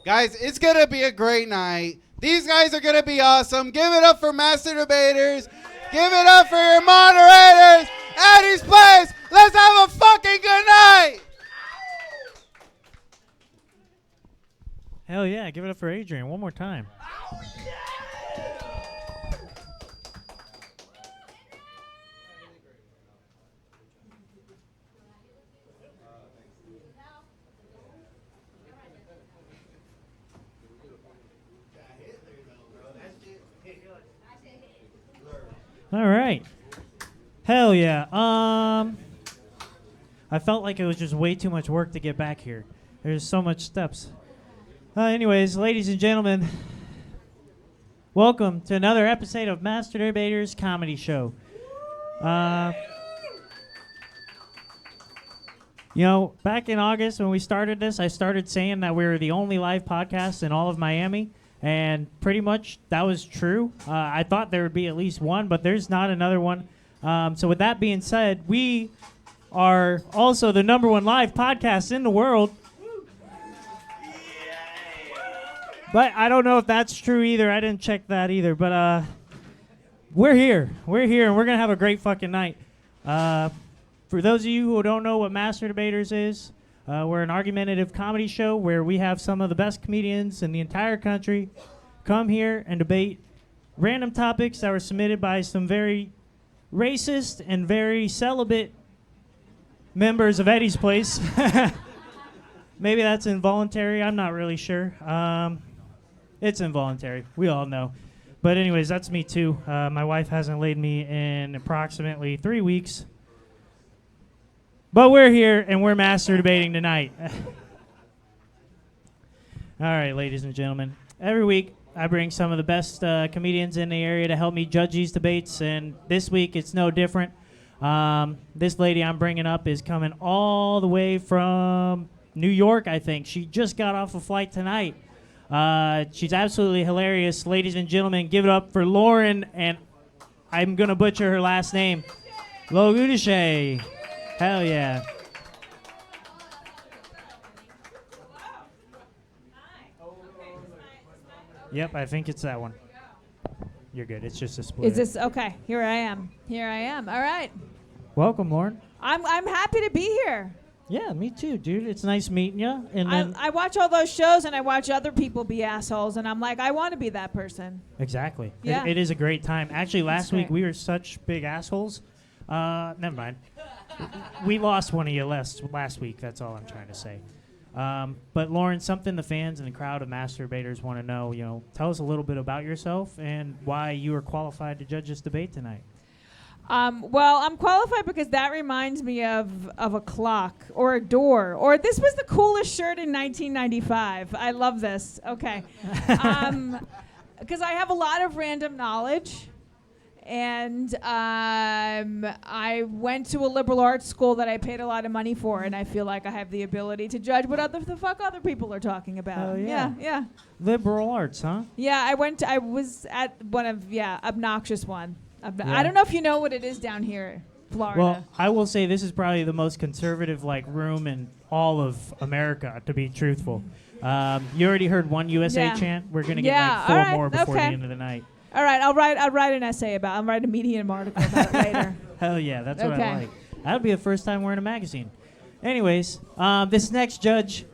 Guys, it's going to be a great night. These guys are going to be awesome. Give it up for Master Debaters. Give it up for your moderators. Eddie's Place. Let's have a fucking good night. Hell yeah, give it up for Adrian one more time. All right. Hell yeah. I felt like it was just way too much work to get back here. There's so much steps. Anyways, ladies and gentlemen, welcome to another episode of Master Debaters Comedy Show. Back in August when we started this, I started saying that we were the only live podcast in all of Miami. And pretty much that was true. I thought there would be at least one, but there's not another one. So with that being said, we are also the #1 live podcast in the world. But I don't know if that's true either. I didn't check that either. But we're here. We're here, and we're going to have a great fucking night. For those of you who don't know what Master Debaters is, we're an argumentative comedy show where we have some of the best comedians in the entire country come here and debate random topics that were submitted by some very racist and very celibate members of Eddie's Place. Maybe that's involuntary. I'm not really sure. It's involuntary. We all know. But anyways, that's me too. My wife hasn't laid me in approximately 3 weeks. But we're here, and we're master debating tonight. All right, ladies and gentlemen. Every week, I bring some of the best comedians in the area to help me judge these debates, and this week, it's no different. This lady I'm bringing up is coming all the way from New York, I think. She just got off a flight tonight. She's absolutely hilarious. Ladies and gentlemen, give it up for Lauren, and I'm going to butcher her last name, Logiudice. Hell yeah. Yep, I think it's that one. You're good. It's just a split. Is this okay? Here I am. All right. Welcome, Lauren. I'm happy to be here. Yeah, me too, dude. It's nice meeting you. And then I watch all those shows and I watch other people be assholes, and I'm like, I want to be that person. Exactly. Yeah. It is a great time. Actually, last week great. we were such big assholes. Never mind. We lost one of you last week. That's all I'm trying to say. But Lauren, something the fans and the crowd of masturbators want to know. Tell us a little bit about yourself and why you are qualified to judge this debate tonight. Well, I'm qualified because that reminds me of a clock or a door. Or this was the coolest shirt in 1995. I love this. Okay. Because I have a lot of random knowledge. And I went to a liberal arts school that I paid a lot of money for, and I feel like I have the ability to judge what the fuck other people are talking about. Oh, yeah. Yeah. Liberal arts, huh? Yeah, I was at one of, obnoxious one. Yeah. I don't know if you know what it is down here, Florida. Well, I will say this is probably the most conservative room in all of America, to be truthful. You already heard one USA chant. We're going to get 4 more before the end of the night. All right, I'll write an essay about it. I'll write a Medium article about it later. Hell yeah, that's what I like. That'll be the first time we're in a magazine. Anyways, this next judge,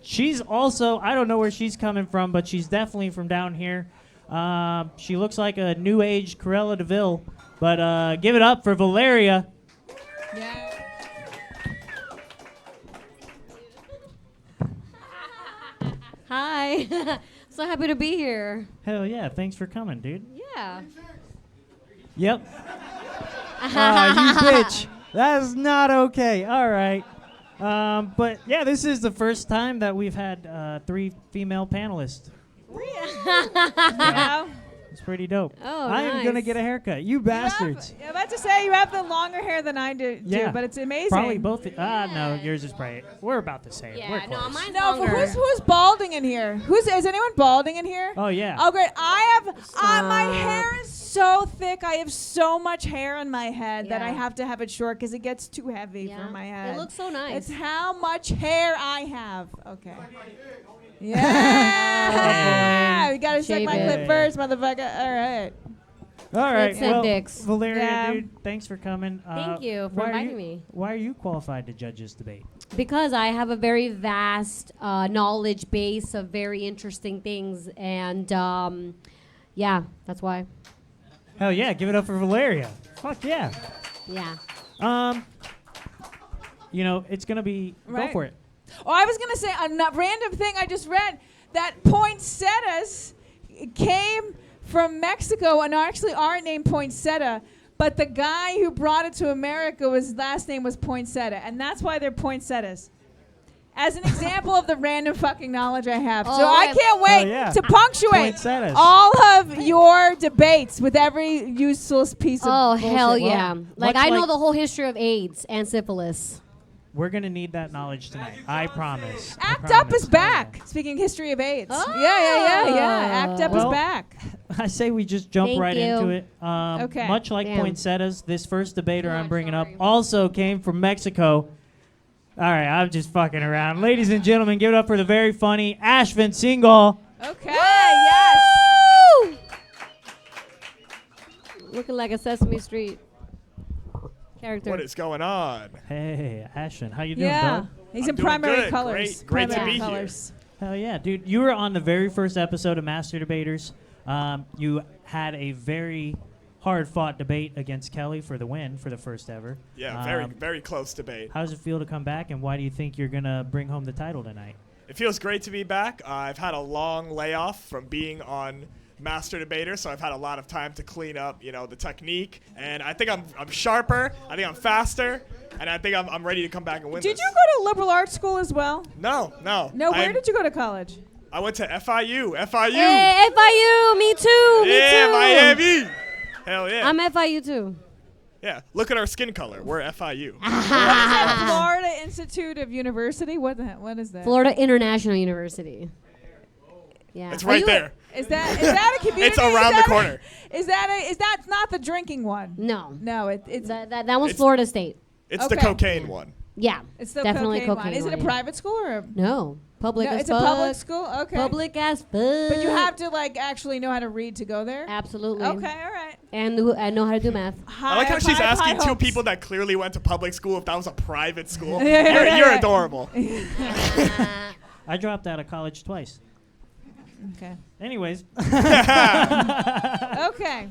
she's also, I don't know where she's coming from, but she's definitely from down here. She looks like a new age Cruella de Vil, but give it up for Valeria. Yeah. Hi. So happy to be here. Hell yeah, thanks for coming, dude. Yeah. Yep. You bitch. That is not okay. All right. But yeah, this is the first time that we've had 3 female panelists. Yeah. It's pretty dope. Oh, I am gonna nice. get a haircut. You bastards. I'm about to say you have the longer hair than I do, Yeah. but it's amazing. Probably both. No, yours is probably. We're about the same. Yeah, We're no, close. mine's No, but longer. who's balding in here? Is anyone balding in here? Oh yeah. Oh great! I have my Stop. hair is so thick. I have so much hair on my head that I Yeah. have to have it short because it gets too heavy for my head. It looks so nice. It's how much hair I have. Okay. Yeah. We gotta check Shave my it. clip first, motherfucker. All right. All right. Clips and Well, dicks. Valeria, Yeah. dude, thanks for coming. Thank you for why are inviting me. Why are you qualified to judge this debate? Because I have a very vast knowledge base of very interesting things, and yeah, that's why. Hell yeah! Give it up for Valeria. Fuck yeah. Yeah. It's gonna be. Go Right. for it. Oh, I was gonna say a random thing I just read that poinsettias came from Mexico and actually aren't named poinsettia, but the guy who brought it to America, his last name was Poinsettia, and that's why they're poinsettias. As an example of the random fucking knowledge I have. So Oh, I can't wait yeah. to punctuate Poinsettias. all of your debates with every useless piece of Oh, bullshit. hell Well, yeah. much I know like- the whole history of AIDS and syphilis. We're gonna need that knowledge tonight. I promise. I Act Up promise. is back. Speaking history of AIDS. Oh. Yeah. Act Up is Well, back. I say we just jump Thank right you. into it. Okay. Much like Damn. poinsettias, this first debater Oh, I'm bringing up sorry. also came from Mexico. All right, I'm just fucking around. Ladies and gentlemen, give it up for the very funny Ashvin Singhal. Okay, yes. Woo! Looking like a Sesame Street character. What is going on? Hey, Ashvin, how you doing, Yeah. dog? He's I'm in doing primary good. colors. Great to Primary be here. colors. Hell yeah, dude. You were on the very first episode of Master Debaters. You had a very hard-fought debate against Kelly for the win for the first ever. Yeah, very close debate. How does it feel to come back, and why do you think you're going to bring home the title tonight? It feels great to be back. I've had a long layoff from being on Master Debater, so I've had a lot of time to clean up, the technique. And I think I'm sharper. I think I'm faster, and I think I'm ready to come back and win. Did this. you go to liberal arts school as well? No. No, where did you go to college? I went to FIU. Hey, FIU, me too. Yeah, Me too. Miami. Hell yeah. I'm FIU too. Yeah, look at our skin color. We're FIU. What is that? Florida Institute of University? What is that? Florida International University. Yeah. It's Are right you- there. Is that a community? It's around the corner. Is that not the drinking one? No. No, it's That one's It's- Florida State. It's the Okay. cocaine one. Yeah. it's the definitely cocaine one. cocaine Is it a one, yeah. private school or a No. Public No, as it's fuck. a public school? Okay. Public as fuck. But you have to actually know how to read to go there? Absolutely. Okay, all right. And I know how to do math. I like how she's High asking two hopes. people that clearly went to public school if that was a private school. Yeah. You're adorable. I dropped out of college twice. Okay. Anyways. Okay.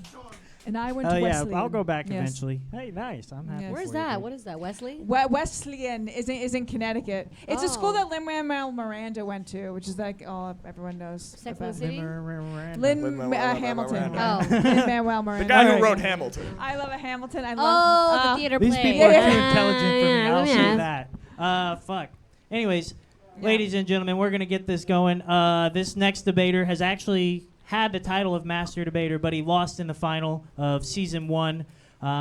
And I went Oh to yeah, Wesleyan. I'll go back Yes. eventually. Hey, nice. I'm happy. Yes. Where's for you, that? dude. What is that? Wesley? Wesleyan is in Connecticut. It's a school Oh. that Lin-Manuel Miranda went to, which is everyone knows. Sex and about. the City? Lin-Manuel Hamilton. Miranda. Oh. Lin-Manuel The Miranda. guy Alright. who wrote Hamilton. I love a Hamilton. I love. Oh, the theater These play. people are Yeah. too intelligent for me. Yeah, I'll let me say ask. that. Fuck. Anyways, Yeah. ladies and gentlemen, we're gonna get this going. This next debater has actually had the title of Master Debater, but he lost in the final of season 1.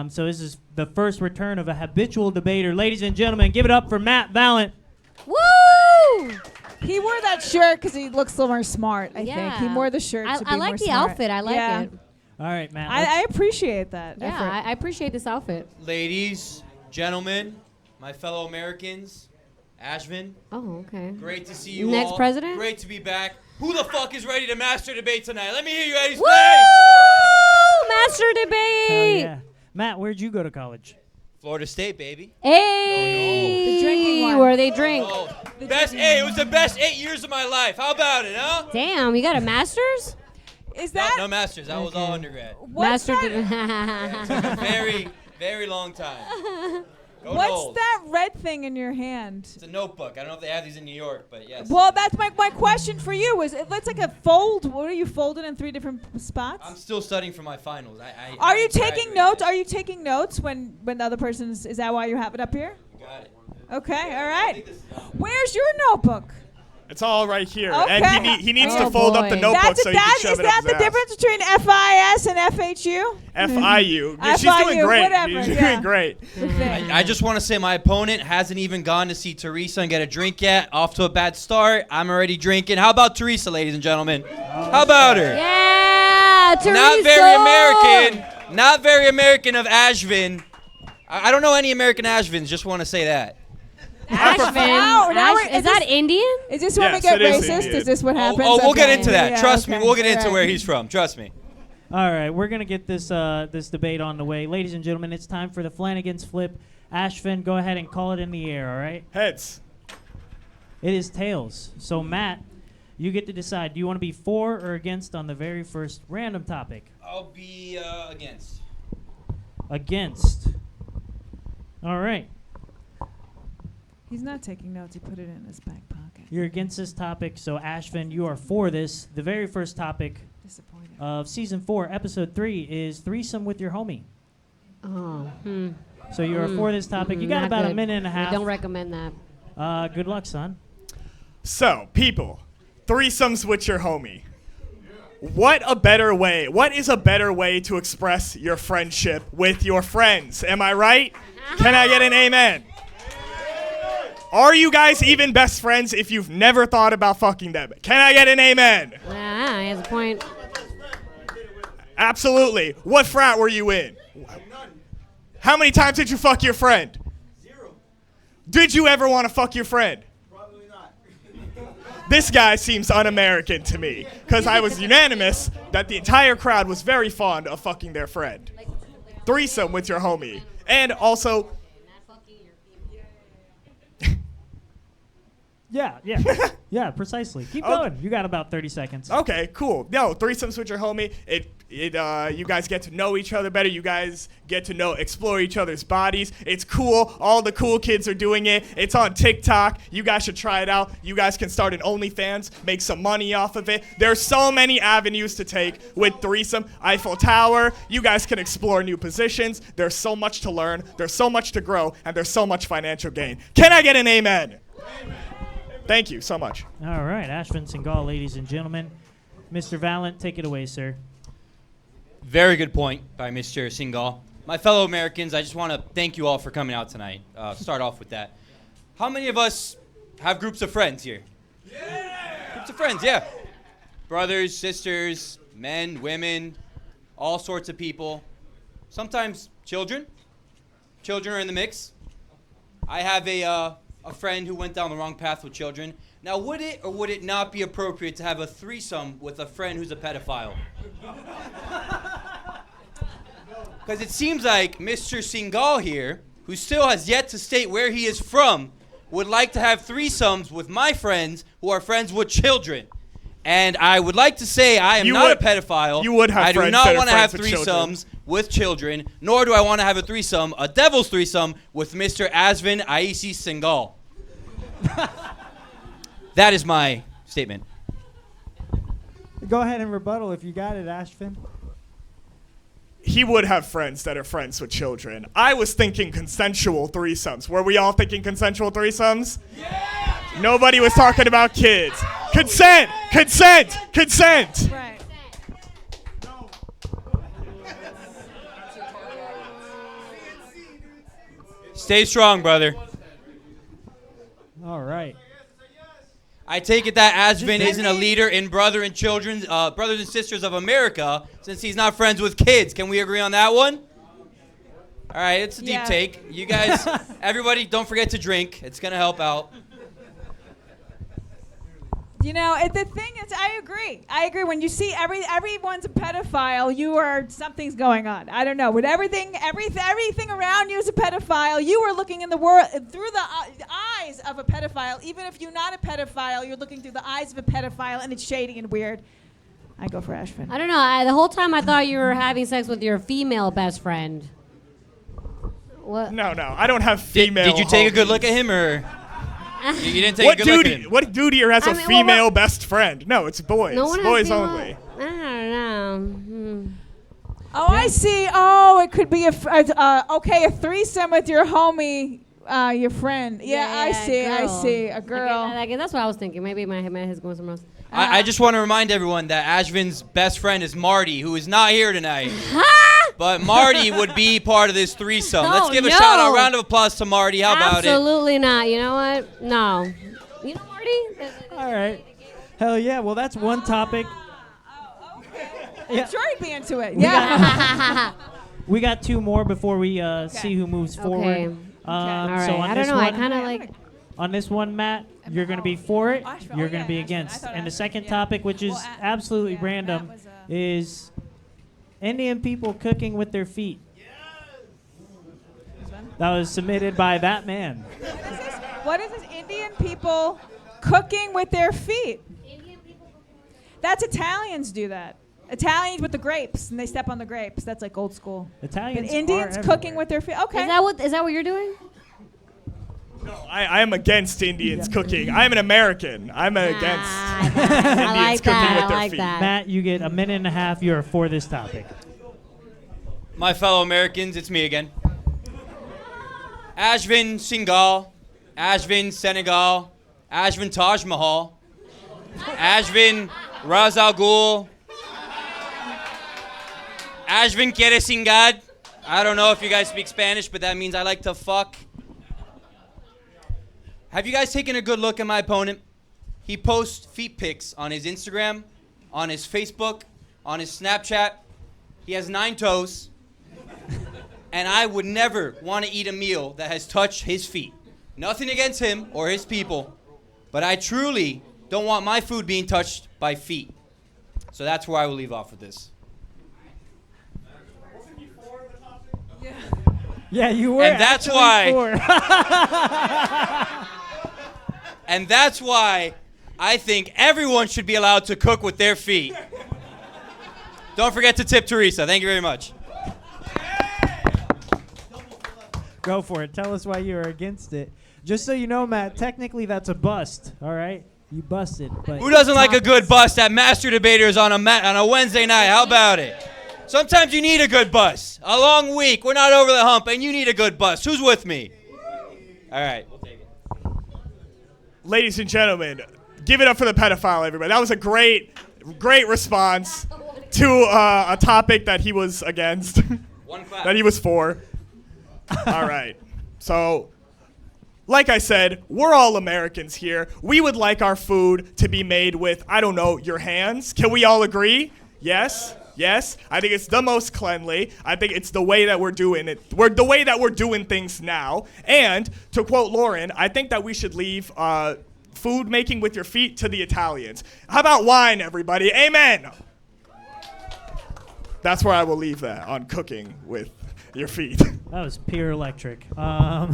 So this is the first return of a habitual debater. Ladies and gentlemen, give it up for Matt Valent. Woo! He wore that shirt because he looks a little more smart. I think Yeah. he wore the shirt. to be I like more the smart. outfit. I like Yeah. it. All right, Matt. I appreciate that. Yeah, effort. I appreciate this outfit. Ladies, gentlemen, my fellow Americans, Ashvin, Oh, okay. great to see you Next all. president? Great to be back. Who the fuck is ready to master debate tonight? Let me hear you ladies Woo! play. Master Hell debate. yeah. Matt, where'd you go to college? Florida State, baby. Hey, The drinking one. where they drink. Oh, it was the best 8 years of my life. How about it, huh? Damn, you got a master's? Is No, that no masters. I was all Okay. undergrad. what's Master. that? Took a very, very long time. Go What's Knowles. that red thing in your hand? It's a notebook. I don't know if they have these in New York, but yes. Well, that's my question for you. Is it looks like a fold? What are you folded in 3 different spots? I'm still studying for my finals. Are you haven't taking graduated notes? yet. Are you taking notes when the other person's? Is that why you have it up here? You got it. Okay, all I right. think this is- Where's your notebook? It's all right here. Okay. And he needs to Oh, fold up the boy. notebook so he can Is shove it that up the his ass. difference between FIS and FHU? FIU. She's FIU, doing great. whatever, She's yeah. doing great. I just want to say my opponent hasn't even gone to see Teresa and get a drink yet. Off to a bad start. I'm already drinking. How about Teresa, ladies and gentlemen? How about her? Yeah, Teresa. Not very American. Not very American of Ashvin. I don't know any American Ashvins. Just want to say that. Ashvin. Now Is that Indian? Is this when we Yes, get it is racist? Indian. Is this what happens? Oh, we'll get Okay. into that. Yeah, Trust me. okay. We'll get into All where right. he's from. Trust me. All right, we're gonna get this this debate on the way, ladies and gentlemen. It's time for the Flanagan's flip. Ashvin, go ahead and call it in the air. All right. Heads. It is tails. So Matt, you get to decide. Do you want to be for or against on the very first random topic? I'll be against. Against. All right. He's not taking notes. He put it in his back pocket. You're against this topic, so Ashvin, you are for this. The very first topic Disappointed. of season 4, episode 3 is threesome with your homie. Oh. So you are for this topic. You got Not about a good. minute and a I half. don't recommend that. Good luck, son. So, people, threesomes with your homie. What is a better way to express your friendship with your friends? Am I right? Can I get an amen? Are you guys even best friends if you've never thought about fucking them? Can I get an amen? Yeah, he has a point. Absolutely. What frat were you in? How many times did you fuck your friend? 0. Did you ever want to fuck your friend? Probably not. This guy seems un-American to me, because I was unanimous that the entire crowd was very fond of fucking their friend. Threesome with your homie. And also, Yeah, yeah, precisely. Keep Oh. going. You got about 30 seconds. okay, cool. No, threesomes with your homie. You guys get to know each other better. You guys get to explore each other's bodies. It's cool. All the cool kids are doing it. It's on TikTok. You guys should try it out. You guys can start an OnlyFans, make some money off of it. There's so many avenues to take with threesome. Eiffel Tower. You guys can explore new positions. There's so much to learn. There's so much to grow, and there's so much financial gain. Can I get an amen? Thank you so much. All right, Ashvin Singhal, ladies and gentlemen. Mr. Valent, take it away, sir. Very good point by Mr. Singhal. My fellow Americans, I just want to thank you all for coming out tonight. Start off with that. How many of us have groups of friends here? Yeah! Groups of friends, yeah. Brothers, sisters, men, women, all sorts of people. Sometimes children. Children are in the mix. I have a friend who went down the wrong path with children. Now, would it or would it not be appropriate to have a threesome with a friend who's a pedophile? Because it seems like Mr. Singhal here, who still has yet to state where he is from, would like to have threesomes with my friends who are friends with children. And I would like to say I am not a pedophile. You would have I do friends not that are want to have friends with children. threesomes with children, nor do I want to have a devil's threesome, with Mr. Ashvin Aisi Singhal. That is my statement. Go ahead and rebuttal if you got it, Ashvin. He would have friends that are friends with children. I was thinking consensual threesomes. Were we all thinking consensual threesomes? Yeah! Nobody was talking about kids. Consent! Consent! Consent! Right. Stay strong, brother. All right. I take it that Ashvin isn't a leader in brothers and sisters of America, since he's not friends with kids. Can we agree on that one? All right, it's a deep Yeah. take. You guys, everybody, don't forget to drink. It's gonna help out. You know, the thing is, I agree. When you see everyone's a pedophile, something's going on. I don't know. When everything around you is a pedophile, you are looking in the world through the eyes of a pedophile. Even if you're not a pedophile, you're looking through the eyes of a pedophile, and it's shady and weird. I go for Ashvin. I don't know. The whole time I thought you were having sex with your female best friend. What? No, I don't have female. Did you take a good homies. look at him, or you didn't take What a good look at dude? him? What dude here has I a mean, female best friend? No, it's boys. No one has Boys female- only. I don't know. Oh, I see. Oh, it could be a threesome with your homie. Your friend. Yeah, I see. I girl. see. A girl. That's what I was thinking. Maybe my head is going somewhere else. I just want to remind everyone that Ashvin's best friend is Marty, who is not here tonight. But Marty would be part of this threesome. Let's give a shout out, round of applause to Marty. How about it? Absolutely not. You know what? No. You know Marty? All right. Hell yeah. Well, that's one topic. Yeah. Sure, he'd be into it. We Yeah. We got 2 more before we see who moves forward. Okay. All right. So on I this don't know. I one, kind of like. on this one, Matt, you're going to be for it. Ashvin. You're Oh, going to be yeah, Ashvin. I against. thought And the Ashvin, second yeah. topic, which is Well, absolutely yeah, random, Matt was, is Indian people cooking with their feet. That was submitted by that man. What is this? Indian people cooking with their feet. That's Italians do that. Italians with the grapes, and they step on the grapes. That's like old school. Italians But Indians are cooking everywhere. with their feet. Okay. Is that what you're doing? No, I am against Indians cooking. I'm an American. I'm against I Indians like cooking that. with I their like feet. that. Matt, you get a minute and a half. You're for this topic. My fellow Americans, it's me again. Ashvin Singhal, Ashvin Senegal, Ashvin Taj Mahal, Ashvin Raz Al Ghul, Ashvin Quiere Singad. I don't know if you guys speak Spanish, but that means I like to fuck. Have you guys taken a good look at my opponent? He posts feet pics on his Instagram, on his Facebook, on his Snapchat. He has 9 toes. And I would never want to eat a meal that has touched his feet. Nothing against him or his people, but I truly don't want my food being touched by feet. So that's where I will leave off with this. Yeah, you were. And that's actually why- for. And that's why I think everyone should be allowed to cook with their feet. Don't forget to tip Teresa. Thank you very much. Go for it. Tell us why you are against it. Just so you know, Matt, technically that's a bust. All right, you busted. But Who doesn't like a good bust at Master Debaters on a Wednesday night? How about it? Sometimes you need a good bust. A long week. We're not over the hump, and you need a good bust. Who's with me? All right. We'll take it. Ladies and gentlemen, give it up for the pedophile, everybody. That was a great response to a topic that he was against, One clap. that he was for. All right. So, like I said, we're all Americans here. We would like our food to be made with, I don't know, your hands. Can we all agree? Yes? Yes? I think it's the most cleanly. I think it's the way that we're doing it. The way that we're doing things now. And, to quote Lauren, I think that we should leave food making with your feet to the Italians. How about wine, everybody? Amen! That's where I will leave that, on cooking with your feet. that was pure electric. I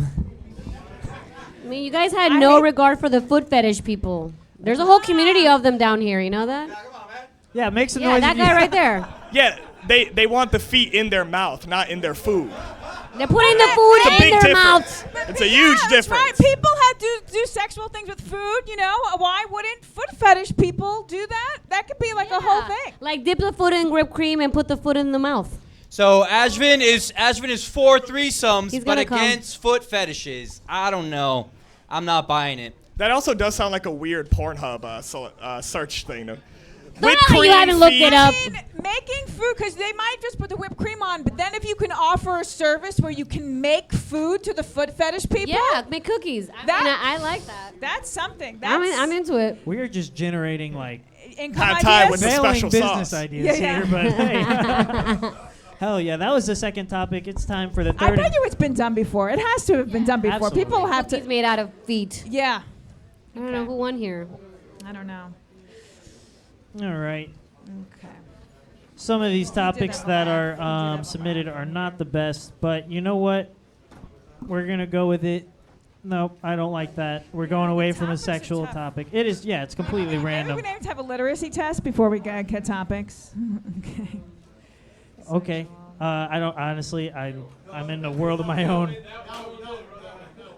mean, you guys had no regard for the foot fetish people. There's a whole community of them down here. You know that? Yeah, make some Yeah, noise. that if you- guy right there. Yeah, they want the feet in their mouth, not in their food. They're putting the food It's a in big their difference. mouths. It's a huge That's difference. right. People have to do sexual things with food, you know. Why wouldn't foot fetish people do that? That could be like a whole thing. Like dip the foot in whipped cream and put the foot in the mouth. So Ashvin is for threesomes, He's but gonna come. against foot fetishes. I don't know. I'm not buying it. That also does sound like a weird Pornhub search thing. Don't know how you haven't looked it up. I mean, making food, because they might just put the whipped cream on, but then if you can offer a service where you can make food to the foot fetish people, Yeah, make cookies. I like that. that's something. That's I'm into it. We are just generating like income Pad Thai ideas. with the failing special business sauce. ideas Yeah, here, yeah. but hey. Hell yeah, that was the second topic. It's time for the I third. bet you it's been done before. It has to have been done before. Absolutely. People have Cookies to. made out of feet. Yeah. I don't know who won here. I don't know. All right. Okay. Some of these topics that that are submitted are not the best, but you know what? We're gonna go with it. Nope, I don't like that. We're going away from a Topics are sexual tough. topic. It is, yeah, it's completely Maybe random. we need to have a literacy test before we get topics. Okay. Okay. I don't honestly. I'm in a world of my own.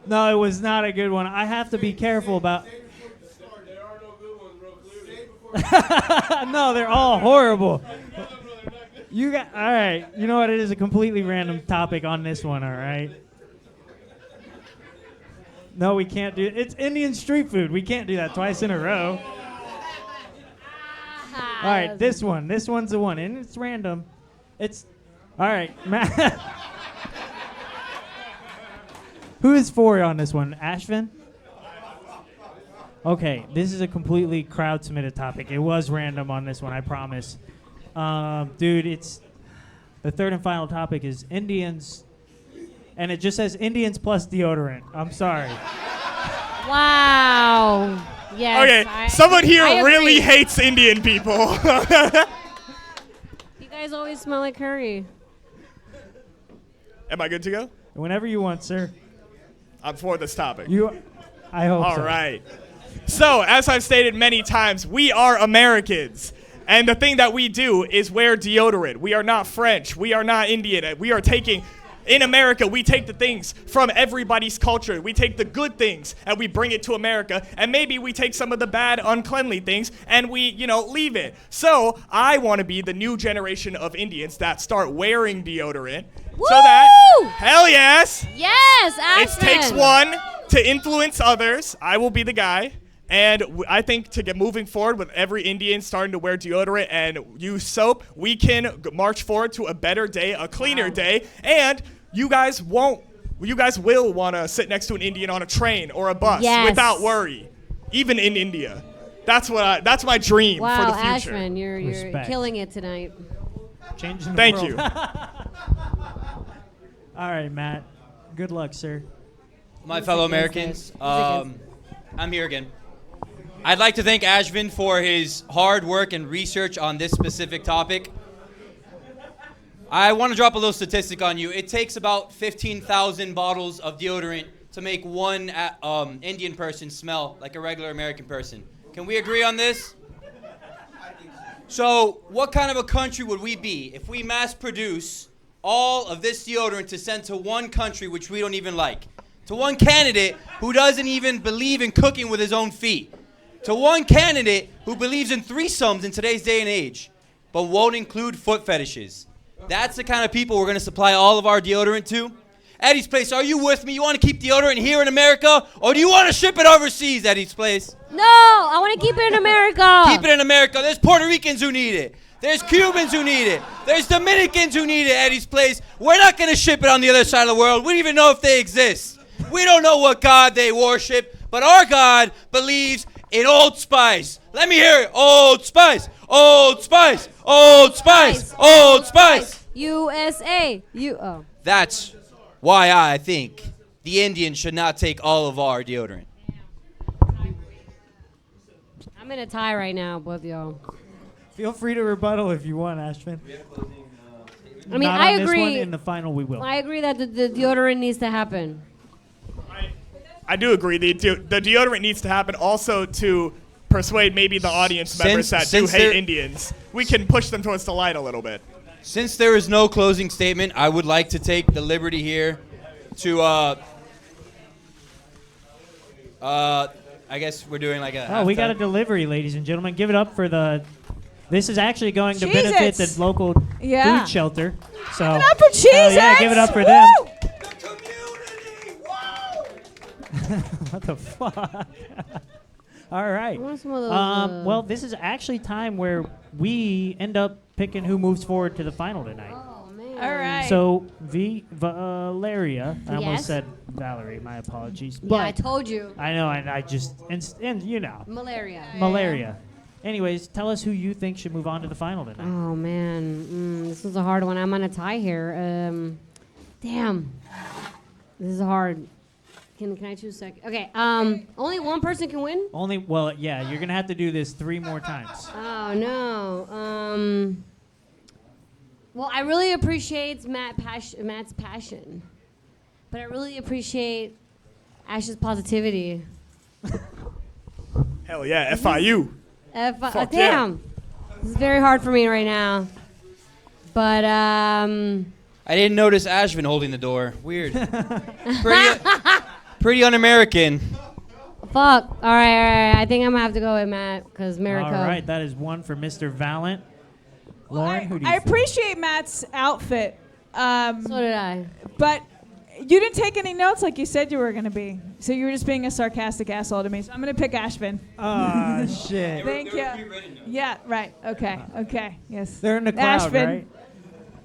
No, it was not a good one. I have to be careful about. No, they're all horrible. You got all right. You know what? It is a completely random topic on this one. All right. No, we can't do it. It's Indian street food. We can't do that twice in a row. All right, this one. This one's the one, and it's random. It's all right, Matt. Who is for on this one? Ashvin? Okay, this is a completely crowd-submitted topic. It was random on this one, I promise. Dude, it's the third and final topic is Indians, and it just says Indians plus deodorant. I'm sorry. Wow. Yes. Okay, someone here really hates Indian people. You guys always smell like curry. Am I good to go? Whenever you want, sir. I'm for this topic. I hope so. All right. So, as I've stated many times, we are Americans. And the thing that we do is wear deodorant. We are not French. We are not Indian. We are taking, in America, we take the things from everybody's culture. We take the good things and we bring it to America. And maybe we take some of the bad, uncleanly things and we, leave it. So, I want to be the new generation of Indians that start wearing deodorant. Woo! So that, hell yes. Yes, Ashvin. It takes one to influence others. I will be the guy. And I think to get moving forward with every Indian starting to wear deodorant and use soap, we can march forward to a better day, a cleaner day. And you guys will want to sit next to an Indian on a train or a bus without worry, even in India. That's my dream for the future. Ashvin, you're killing it tonight. Changing the Thank world. you. All right, Matt. Good luck, sir. My fellow Americans, I'm here again. I'd like to thank Ashvin for his hard work and research on this specific topic. I want to drop a little statistic on you. It takes about 15,000 bottles of deodorant to make one Indian person smell like a regular American person. Can we agree on this? So, what kind of a country would we be if we mass produce all of this deodorant to send to one country which we don't even like? To one candidate who doesn't even believe in cooking with his own feet? To one candidate who believes in threesomes in today's day and age, but won't include foot fetishes? That's the kind of people we're going to supply all of our deodorant to. Eddie's Place, are you with me? You want to keep deodorant here in America, or do you want to ship it overseas, Eddie's Place? No, I want to keep it in America. Keep it in America. There's Puerto Ricans who need it. There's Cubans who need it. There's Dominicans who need it, Eddie's Place. We're not going to ship it on the other side of the world. We don't even know if they exist. We don't know what God they worship, but our God believes in Old Spice. Let me hear it. Old Spice. Old Spice. Old Spice. Old Spice. USA. That's why I think the Indians should not take all of our deodorant. I'm in a tie right now, both y'all. Feel free to rebuttal if you want, Ashvin. I mean, Not I on agree. This one, in the final, we will. I agree that the deodorant needs to happen. I do agree. The deodorant needs to happen also to persuade maybe the audience members that do hate Indians. We can push them towards the light a little bit. Since there is no closing statement, I would like to take the liberty here to, I guess we're doing like a Oh, we got a delivery, ladies and gentlemen. Give it up for the... This is actually going to benefit the local food shelter. So, Give it up for Cheez-Its! yeah, give it up for them. What the fuck? All right. I want some of those, Well, this is actually time where we end up picking who moves forward to the final tonight. Oh, man. All right. So, Valeria, I almost Yes? said Valerie, my apologies. Yeah, But I told you. I know, and I just, and you know, Malaria. malaria. Anyways, tell us who you think should move on to the final tonight. Oh, man. This is a hard one. I'm on a tie here. Damn. This is hard. Can I choose second? Okay. Only one person can win? Well, yeah, you're going to have to do this 3 more times. Oh, no. Well, I really appreciate Matt's passion. But I really appreciate Ash's positivity. Hell yeah, FIU. Fuck Damn. This is very hard for me right now. But, I didn't notice Ashvin holding the door. Weird. Pretty un-American. Fuck. All right. I think I'm going to have to go with Matt because America. All right, that is one for Mr. Valent. Lauren, who do you I think? appreciate Matt's outfit. So did I. But you didn't take any notes like you said you were going to be. So you were just being a sarcastic asshole to me. So I'm gonna pick Ashvin. Oh, shit. Thank you. Yeah, right. Okay. Yes. They're in the crowd, Ashvin. right?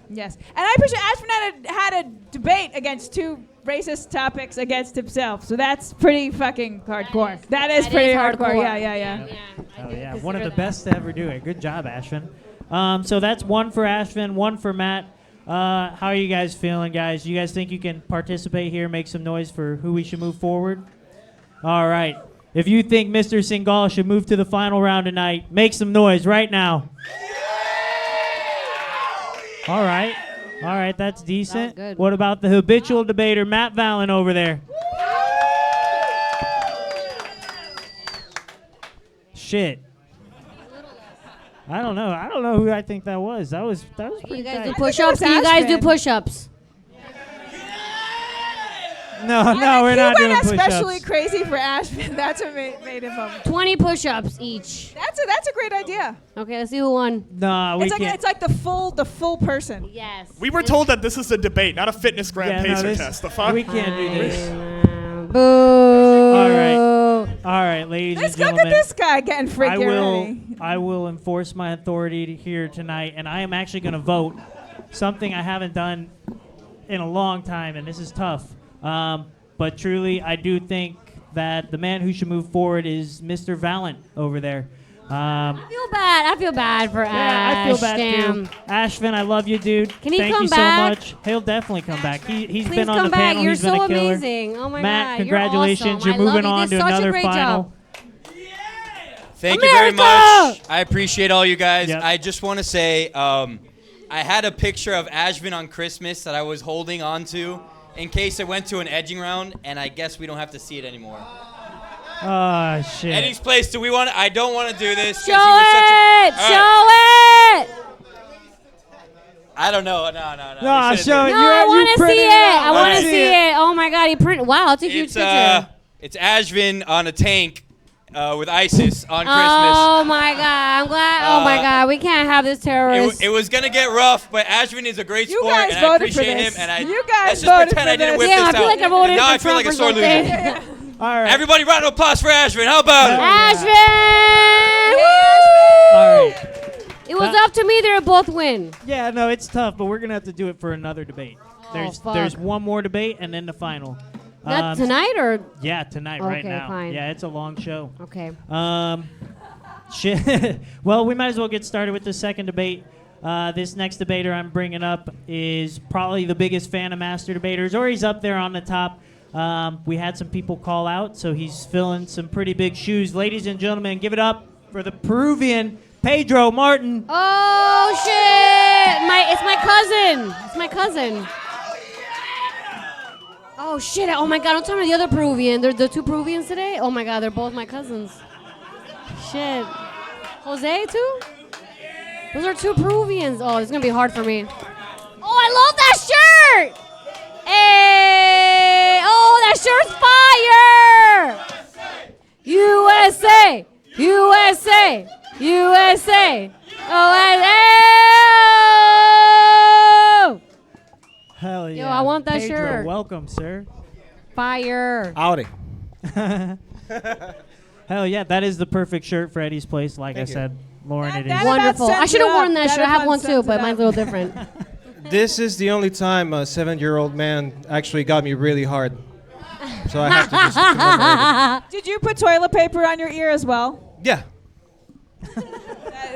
Yes. And I appreciate Ashvin had a debate against two racist topics against himself. So that's pretty fucking hardcore. That is pretty hardcore. Yeah. Oh, yeah. One of the best to ever do it. Good job, Ashvin. So that's one for Ashvin, one for Matt. How are you guys feeling, guys? You guys think you can participate here, make some noise for who we should move forward? All right. If you think Mr. Singhal should move to the final round tonight, make some noise right now. All right, that's decent. That was good. What about the habitual debater, Matt Valent, over there? Shit. I don't know who I think that was. That was pretty You guys tight. do push-ups? Do you guys do push-ups? No, we're not doing He went push-ups. especially crazy for Ashvin. That's what made him 20 push-ups each. That's a great idea. Okay, let's see who won. Nah, we It's like can't. it's like the full person. Yes. We were told that this is a debate, not a fitness gram Yeah, no, pacer this- test. The fuck? we can't do this. Boo. All right, ladies and Look gentlemen. at this guy getting freaking ready. I will enforce my authority here tonight, and I am actually going to vote something I haven't done in a long time, and this is tough. But truly, I do think that the man who should move forward is Mr. Valent over there. I feel bad for Ash. Yeah, I feel bad Damn. too. Ashvin, I love you, dude. Can he Thank come you back? so much. He'll definitely come back. He's Please been on come the back. panel. You're He's been so a killer. amazing. Oh my Matt, God. congratulations. You're You're awesome. moving I love on you. to Did such another a great final. Job. Thank you very America! much. I appreciate all you guys. Yep. I just want to say I had a picture of Ashvin on Christmas that I was holding on to in case it went to an edging round, and I guess we don't have to see it anymore. Oh, shit. Eddie's place, do we want to? I don't want to do this. 'cause Show he was such it! a, Show it! I don't know. No. No, we shouldn't show do it. No, You- I you want to printed see it it. out. I want to Alright. see it. Oh my God, he printed. Wow, it's a huge picture. It's Ashvin on a tank with ISIS on Christmas. Oh my God, I'm glad. Oh my God, we can't have this terrorist. It was gonna get rough, but Ashvin is a great You sport, guys and I voted for appreciate him. this. And I You guys let's just voted pretend for I didn't this. whip Yeah, this I feel out. like I voted now for I feel like a Trump or sore loser. something. All right. Everybody, round of applause for Ashvin. How about it? Ashvin! All right. It was up to me. They both win. Yeah, no, it's tough, but we're going to have to do it for another debate. fuck. There's one more debate and then the final. Not tonight or? Yeah, tonight, right Okay, now. fine. Yeah, it's a long show. Okay. Shit. Well, we might as well get started with the second debate. This next debater I'm bringing up is probably the biggest fan of Master Debaters, or he's up there on the top. We had some people call out, so he's filling some pretty big shoes. Ladies and gentlemen, give it up for the Peruvian Pedro Martin. Oh shit! It's my cousin. It's my cousin. Oh shit! Oh my God! Don't tell me the other Peruvian. There's the two Peruvians today. Oh my God! They're both my cousins. Shit. Jose too? Those are two Peruvians. Oh, it's gonna be hard for me. Oh, I love that shirt! Hey! Oh, that shirt's fire! USA! USA! USA! Oh! Hell yeah. I want that Pedro, shirt. welcome, sir. Fire! Howdy. Hell yeah, that is the perfect shirt for Eddie's place. Like Thank I you. said, Lauren, That- it is. that- Wonderful. about I should have sums it worn that up. shirt. I That have about one too, sums but it mine's a up. little different. This is the only time a 7-year-old man actually got me really hard. So I have to just commemorate Did you put toilet paper on your ear as well? it. Yeah.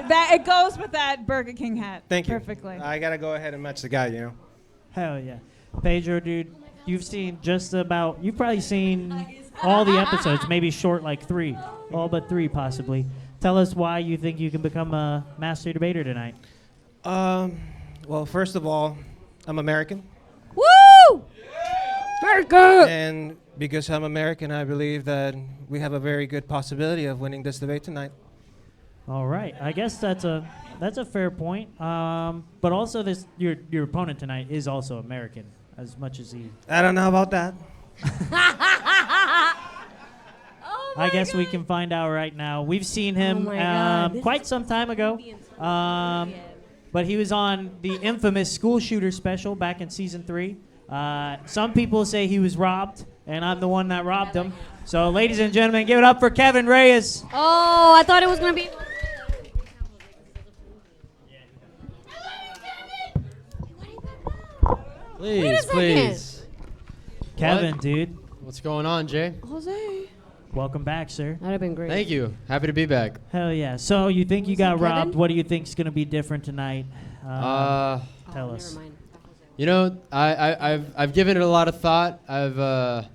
That it goes with that Burger King hat. Thank you. Perfectly. I gotta go ahead and match the guy, you know. Hell yeah. Pedro, dude, you've probably seen all the episodes, maybe short like 3, all but 3 possibly. Tell us why you think you can become a master debater tonight. Well, first of all, I'm American, Woo! Very good. and because I'm American, I believe that we have a very good possibility of winning this debate tonight. All right, I guess that's a fair point. But also, your opponent tonight is also American, as much as he. I don't know about that. I guess we can find out right now. We've seen him Oh my God, this quite some time ago, but he was on the infamous school shooter special back in season 3. Some people say he was robbed and I'm the one that robbed him. So, ladies and gentlemen, give it up for Kevin Reyes. Oh, I thought it was gonna be. Please, Wait a second. please. Kevin, What? dude, What's going on, Jay? Jose. welcome back, sir. That'd have been great. Thank you. Happy to be back. Hell yeah. So, you think you Was got it Kevin? robbed. What do you think's going to be different tonight? Uh, Tell Oh, us. never mind. you know, I've given it a lot of thought. I've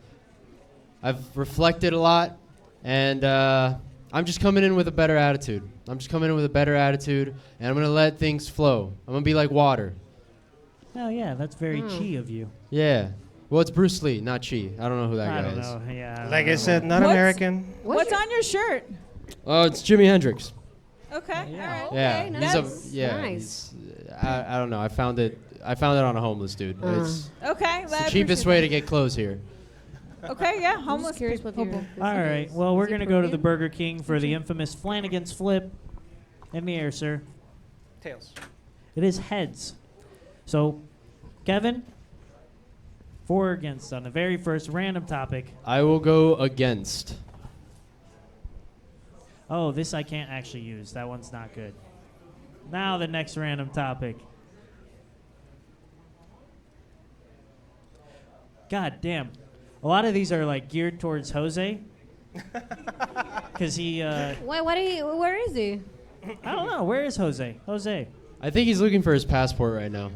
reflected a lot, and I'm just coming in with a better attitude. I'm gonna let things flow. I'm gonna be like water. Hell yeah, that's very Hmm. chi of you. Yeah. Well, it's Bruce Lee, not Chi. I don't know who that I guy don't is. know. Yeah. Like I said, not What's- American. What's on your shirt? Oh, it's Jimi Hendrix. Okay, all right. Yeah, Okay, he's nice. yeah. Nice. I don't know. I found it on a homeless dude. It's Okay, it's the cheapest way to get clothes here. Okay, yeah, I'm homeless just curious what people. your. All right. Well, we're Is he going to go to the Peruvian? Burger King for the infamous Flanagan's Flip. In the air, sir. Tails. It is heads. So, Kevin, for or against on the very first random topic. I will go against. Oh, this I can't actually use. That one's not good. Now the next random topic. God damn. A lot of these are like geared towards Jose. Because he, Where is he? I don't know. Where is Jose? Jose. I think he's looking for his passport right now.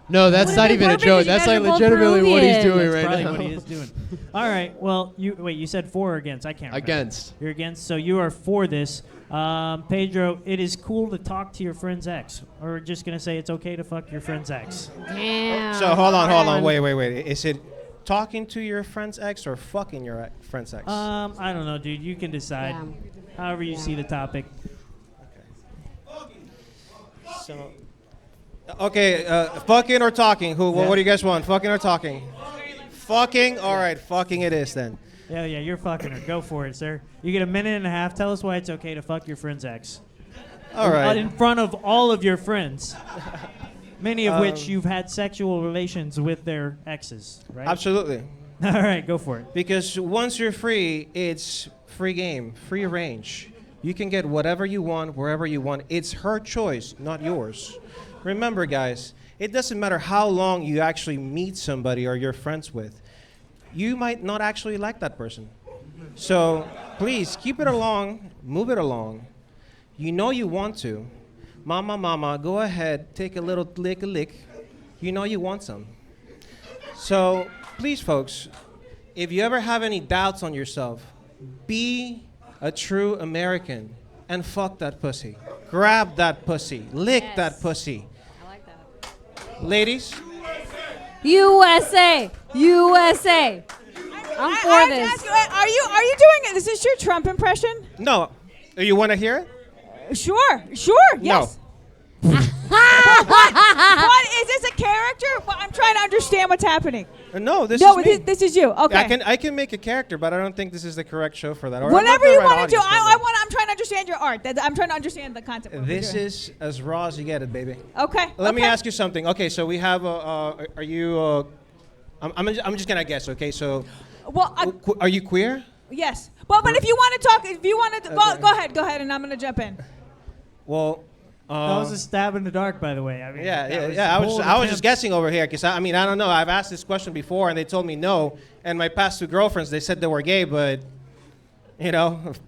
No, that's Would've not been even a perfect joke. 'cause you That's guys like are both legitimately what he's Peruvian. doing That's right probably now. what he is doing. All right. Well, you said for or against. I can't remember. Against. You're against. So you are for this. Pedro, it is cool to talk to your friend's ex. Or we're just going to say it's okay to fuck your friend's ex. Damn. So hold on. Wait. Is it talking to your friend's ex or fucking your friend's ex? I don't know, dude. You can decide. Yeah. However you see the topic. So, okay, fucking or talking? What do you guys want? Fucking or talking? Fucking. All right, fucking it is then. Yeah, you're fucking her. Go for it, sir. You get a minute and a half. Tell us why it's okay to fuck your friend's ex. All right. In front of all of your friends. Many of which you've had sexual relations with their exes, right? Absolutely. All right, go for it. Because once you're free, it's free game, free range. You can get whatever you want, wherever you want. It's her choice, not yours. Remember, guys, it doesn't matter how long you actually meet somebody or you're friends with. You might not actually like that person. So please keep it along, move it along. You know you want to. Mama, go ahead, take a little lick. You know you want some. So please, folks, if you ever have any doubts on yourself, be a true American and fuck that pussy. Grab that pussy. Lick Yes. that pussy. I like that. Ladies, USA. I'm for I this. ask you, are you doing it? Is this your Trump impression? no. You want to hear it? Sure, yes. What is this a character? Well, I'm trying to understand what's happening. No, this No, is me. this is you. Okay. I can make a character, but I don't think this is the correct show for that. Or I'm Whatever not the you right want to do. audience for that. I'm trying to understand your art. I'm trying to understand the concept. of what we're This doing. is as raw as you get it, baby. Okay. Let me okay. ask you something. Okay, so we have are you I'm just gonna guess. Okay, so Well, are you queer? yes. Well, but if you want to talk, go ahead, and I'm gonna jump in. Well, That was a stab in the dark, by the way. I mean, that was yeah. a I bold was just attempt. guessing over here because I don't know. I've asked this question before and they told me no. And my past two girlfriends, they said they were gay, but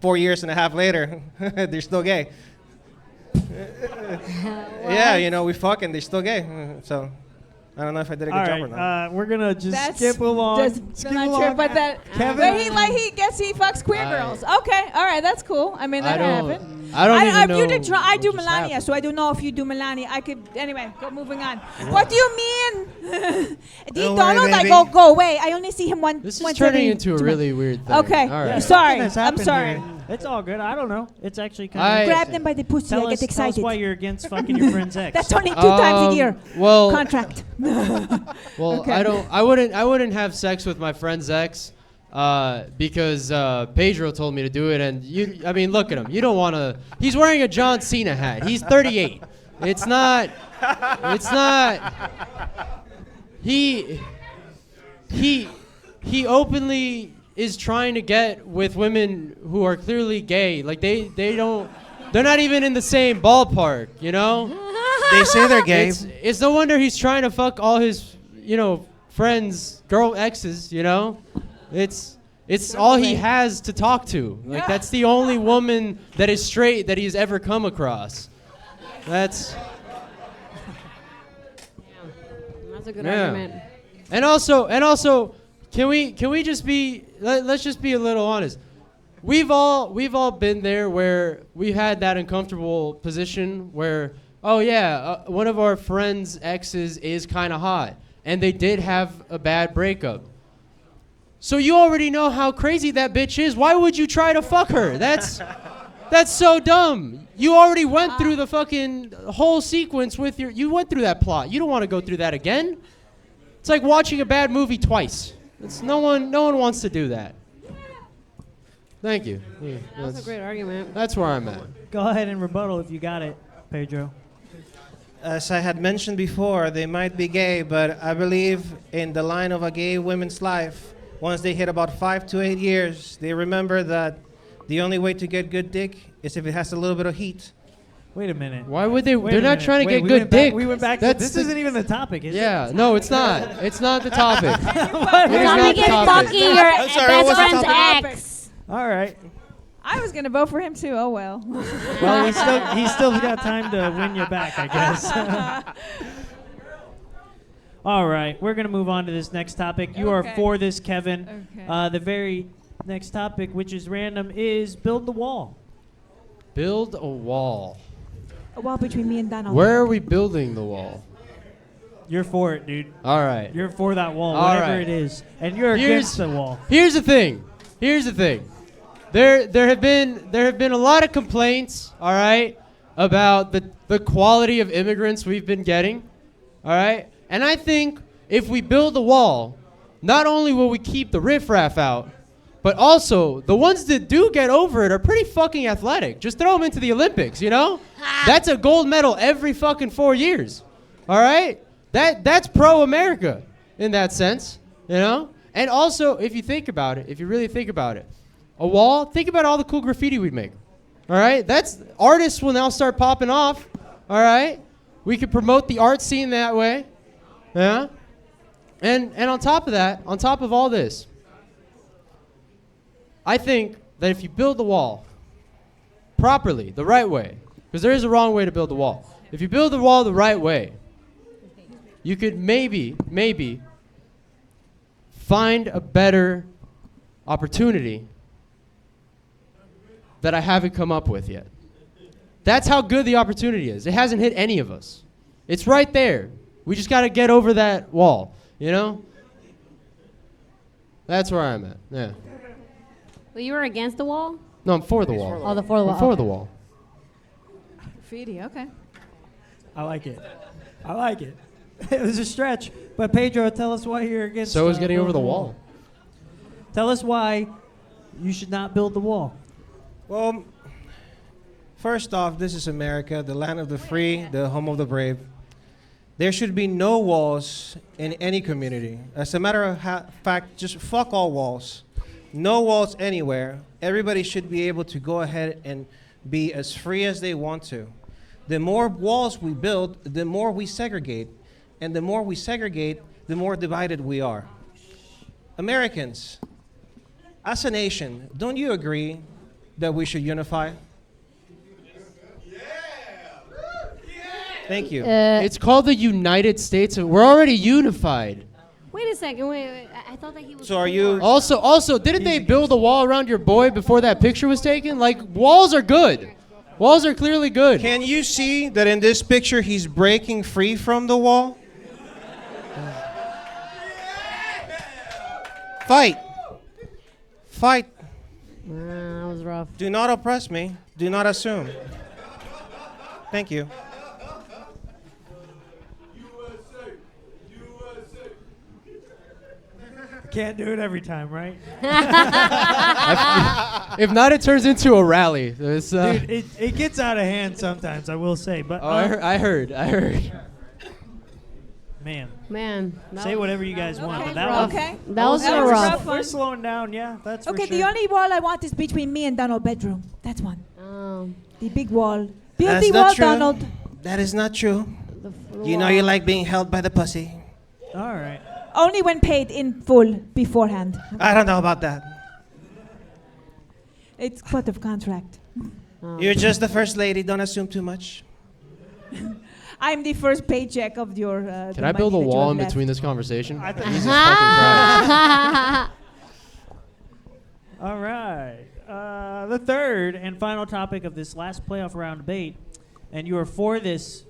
4 years and a half later, they're still gay. Yeah, we fucking, they're still gay. So I don't know if I did a good All job or right, not. we're gonna just That's skip along. That's skip not along. true, but that Kevin- but he fucks queer I- girls. Okay, all right, that's cool. I mean, that happened. I don't even know. You did try, I what do just Melania, happened. so I don't know if you do Melania. I could anyway. Moving on. What do you mean? Don't Donald, worry, I baby. go away. I only see him once. This is once turning every into a 2 really months. weird thing. Okay, All right. sorry. Has I'm happened sorry. here. It's all good. I don't know. It's actually I- kind of. Grab them by the pussy. Tell I us, get tell us excited. why you're against fucking your friend's ex. That's only 2 times a year. Well, Contract. well, Okay. I wouldn't have sex with my friend's ex because Pedro told me to do it, and look at him. You don't want to. He's wearing a John Cena hat. He's 38. It's not. he openly is trying to get with women who are clearly gay. Like they're not even in the same ballpark, you know? They say they're gay. It's no wonder he's trying to fuck all his, friends, girl exes, It's all he has to talk to. Like that's the only woman that is straight that he's ever come across. That's a good argument. And also, can we just be let's just be a little honest. We've all been there where we had that uncomfortable position where one of our friends' exes is kind of hot and they did have a bad breakup. So you already know how crazy that bitch is. Why would you try to fuck her? That's so dumb. You already went through the fucking whole sequence with you went through that plot. You don't want to go through that again. It's like watching a bad movie twice. No one wants to do that. Thank you. That's a great argument. That's where I'm at. Go ahead and rebuttal if you got it, Pedro. As I had mentioned before, they might be gay, but I believe in the line of a gay woman's life. Once they hit about 5 to 8 years, they remember that the only way to get good dick is if it has a little bit of heat. Wait a minute. Why would they? Wait They're a not minute. trying to Wait, get good dick. We went back. This isn't even the topic, is it? Yeah, no, it's not. It's not the topic. The topic is fucking your best friend's ex. All right. I was gonna vote for him too. Oh well. Well, he's still got time to win you back, I guess. All right, we're gonna move on to this next topic. You are for this, Kevin. Okay. The very next topic, which is random, is build the wall. Build a wall. A wall between me and Donald. Where are we building the wall? You're for it, dude. All right. You're for that wall, All whatever right. it is, and you're against the wall. Here's the thing. There have been a lot of complaints, all right, about the quality of immigrants we've been getting, all right? And I think if we build a wall, not only will we keep the riffraff out, but also the ones that do get over it are pretty fucking athletic. Just throw them into the Olympics, That's a gold medal every fucking 4 years, all right? That's pro-America in that sense, And also, if you really think about it, a wall, think about all the cool graffiti we'd make. All right? Artists will now start popping off. All right? We could promote the art scene that way. Yeah? And on top of that, on top of all this, I think that if you build the wall properly, the right way, because there is a wrong way to build the wall. If you build the wall the right way, you could maybe find a better opportunity that I haven't come up with yet. That's how good the opportunity is. It hasn't hit any of us. It's right there. We just got to get over that wall, That's where I'm at, yeah. Well, you were against the wall? No, I'm for the wall. Oh, for the wall. I'm for the wall. Graffiti. Okay. I like it. It was a stretch, but Pedro, tell us why you're against. So is getting over the building wall. Tell us why you should not build the wall. Well, first off, this is America, the land of the free, the home of the brave. There should be no walls in any community. As a matter of fact, just fuck all walls. No walls anywhere. Everybody should be able to go ahead and be as free as they want to. The more walls we build, the more we segregate. And the more we segregate, the more divided we are. Americans, as a nation, don't you agree that we should unify? Thank you. It's called the United States. We're already unified. Wait a second. Wait. I thought that he was. So are you? Also, didn't they build a wall around your boy before that picture was taken? Like, walls are good. Walls are clearly good. Can you see that in this picture he's breaking free from the wall? Fight. That was rough. Do not oppress me. Do not assume. Thank you. Can't do it every time, right? If not, it turns into a rally. Dude, it gets out of hand sometimes, I will say. But I heard. Man, that say was- whatever you guys want, Okay, but that rough. was Okay. That was That was rough. rough. we're slowing down. Yeah, that's Okay, for sure. the only wall I want is between me and Donald's bedroom. That's one. Oh, The big wall. That's Beauty not wall, true. Donald. That is not true. the You know you like being held by the pussy. All right. Only when paid in full beforehand. I don't know about that. It's part of contract. You're just the first lady. Don't assume too much. I'm the first paycheck of your. Can I build a wall in between this conversation? I think- Jesus fucking Christ. All right. The third and final topic of this last playoff round debate, and you are for this,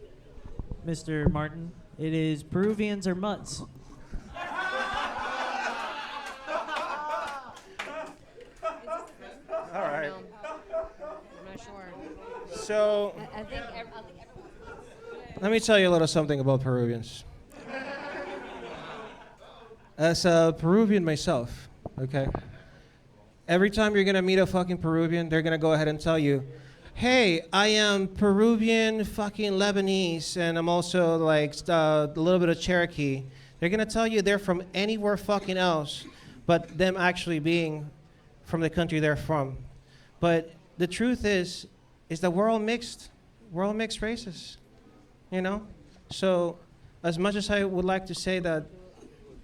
Mr. Martin. It is Peruvians or mutts. All right. I'm not sure. So I think let me tell you a little something about Peruvians. As a Peruvian myself, okay? Every time you're gonna meet a fucking Peruvian, they're gonna go ahead and tell you, hey, I am Peruvian fucking Lebanese, and I'm also like a little bit of Cherokee. They're gonna tell you they're from anywhere fucking else, but them actually being from the country they're from. But the truth is that we're all mixed. We're all mixed races, you know? So as much as I would like to say that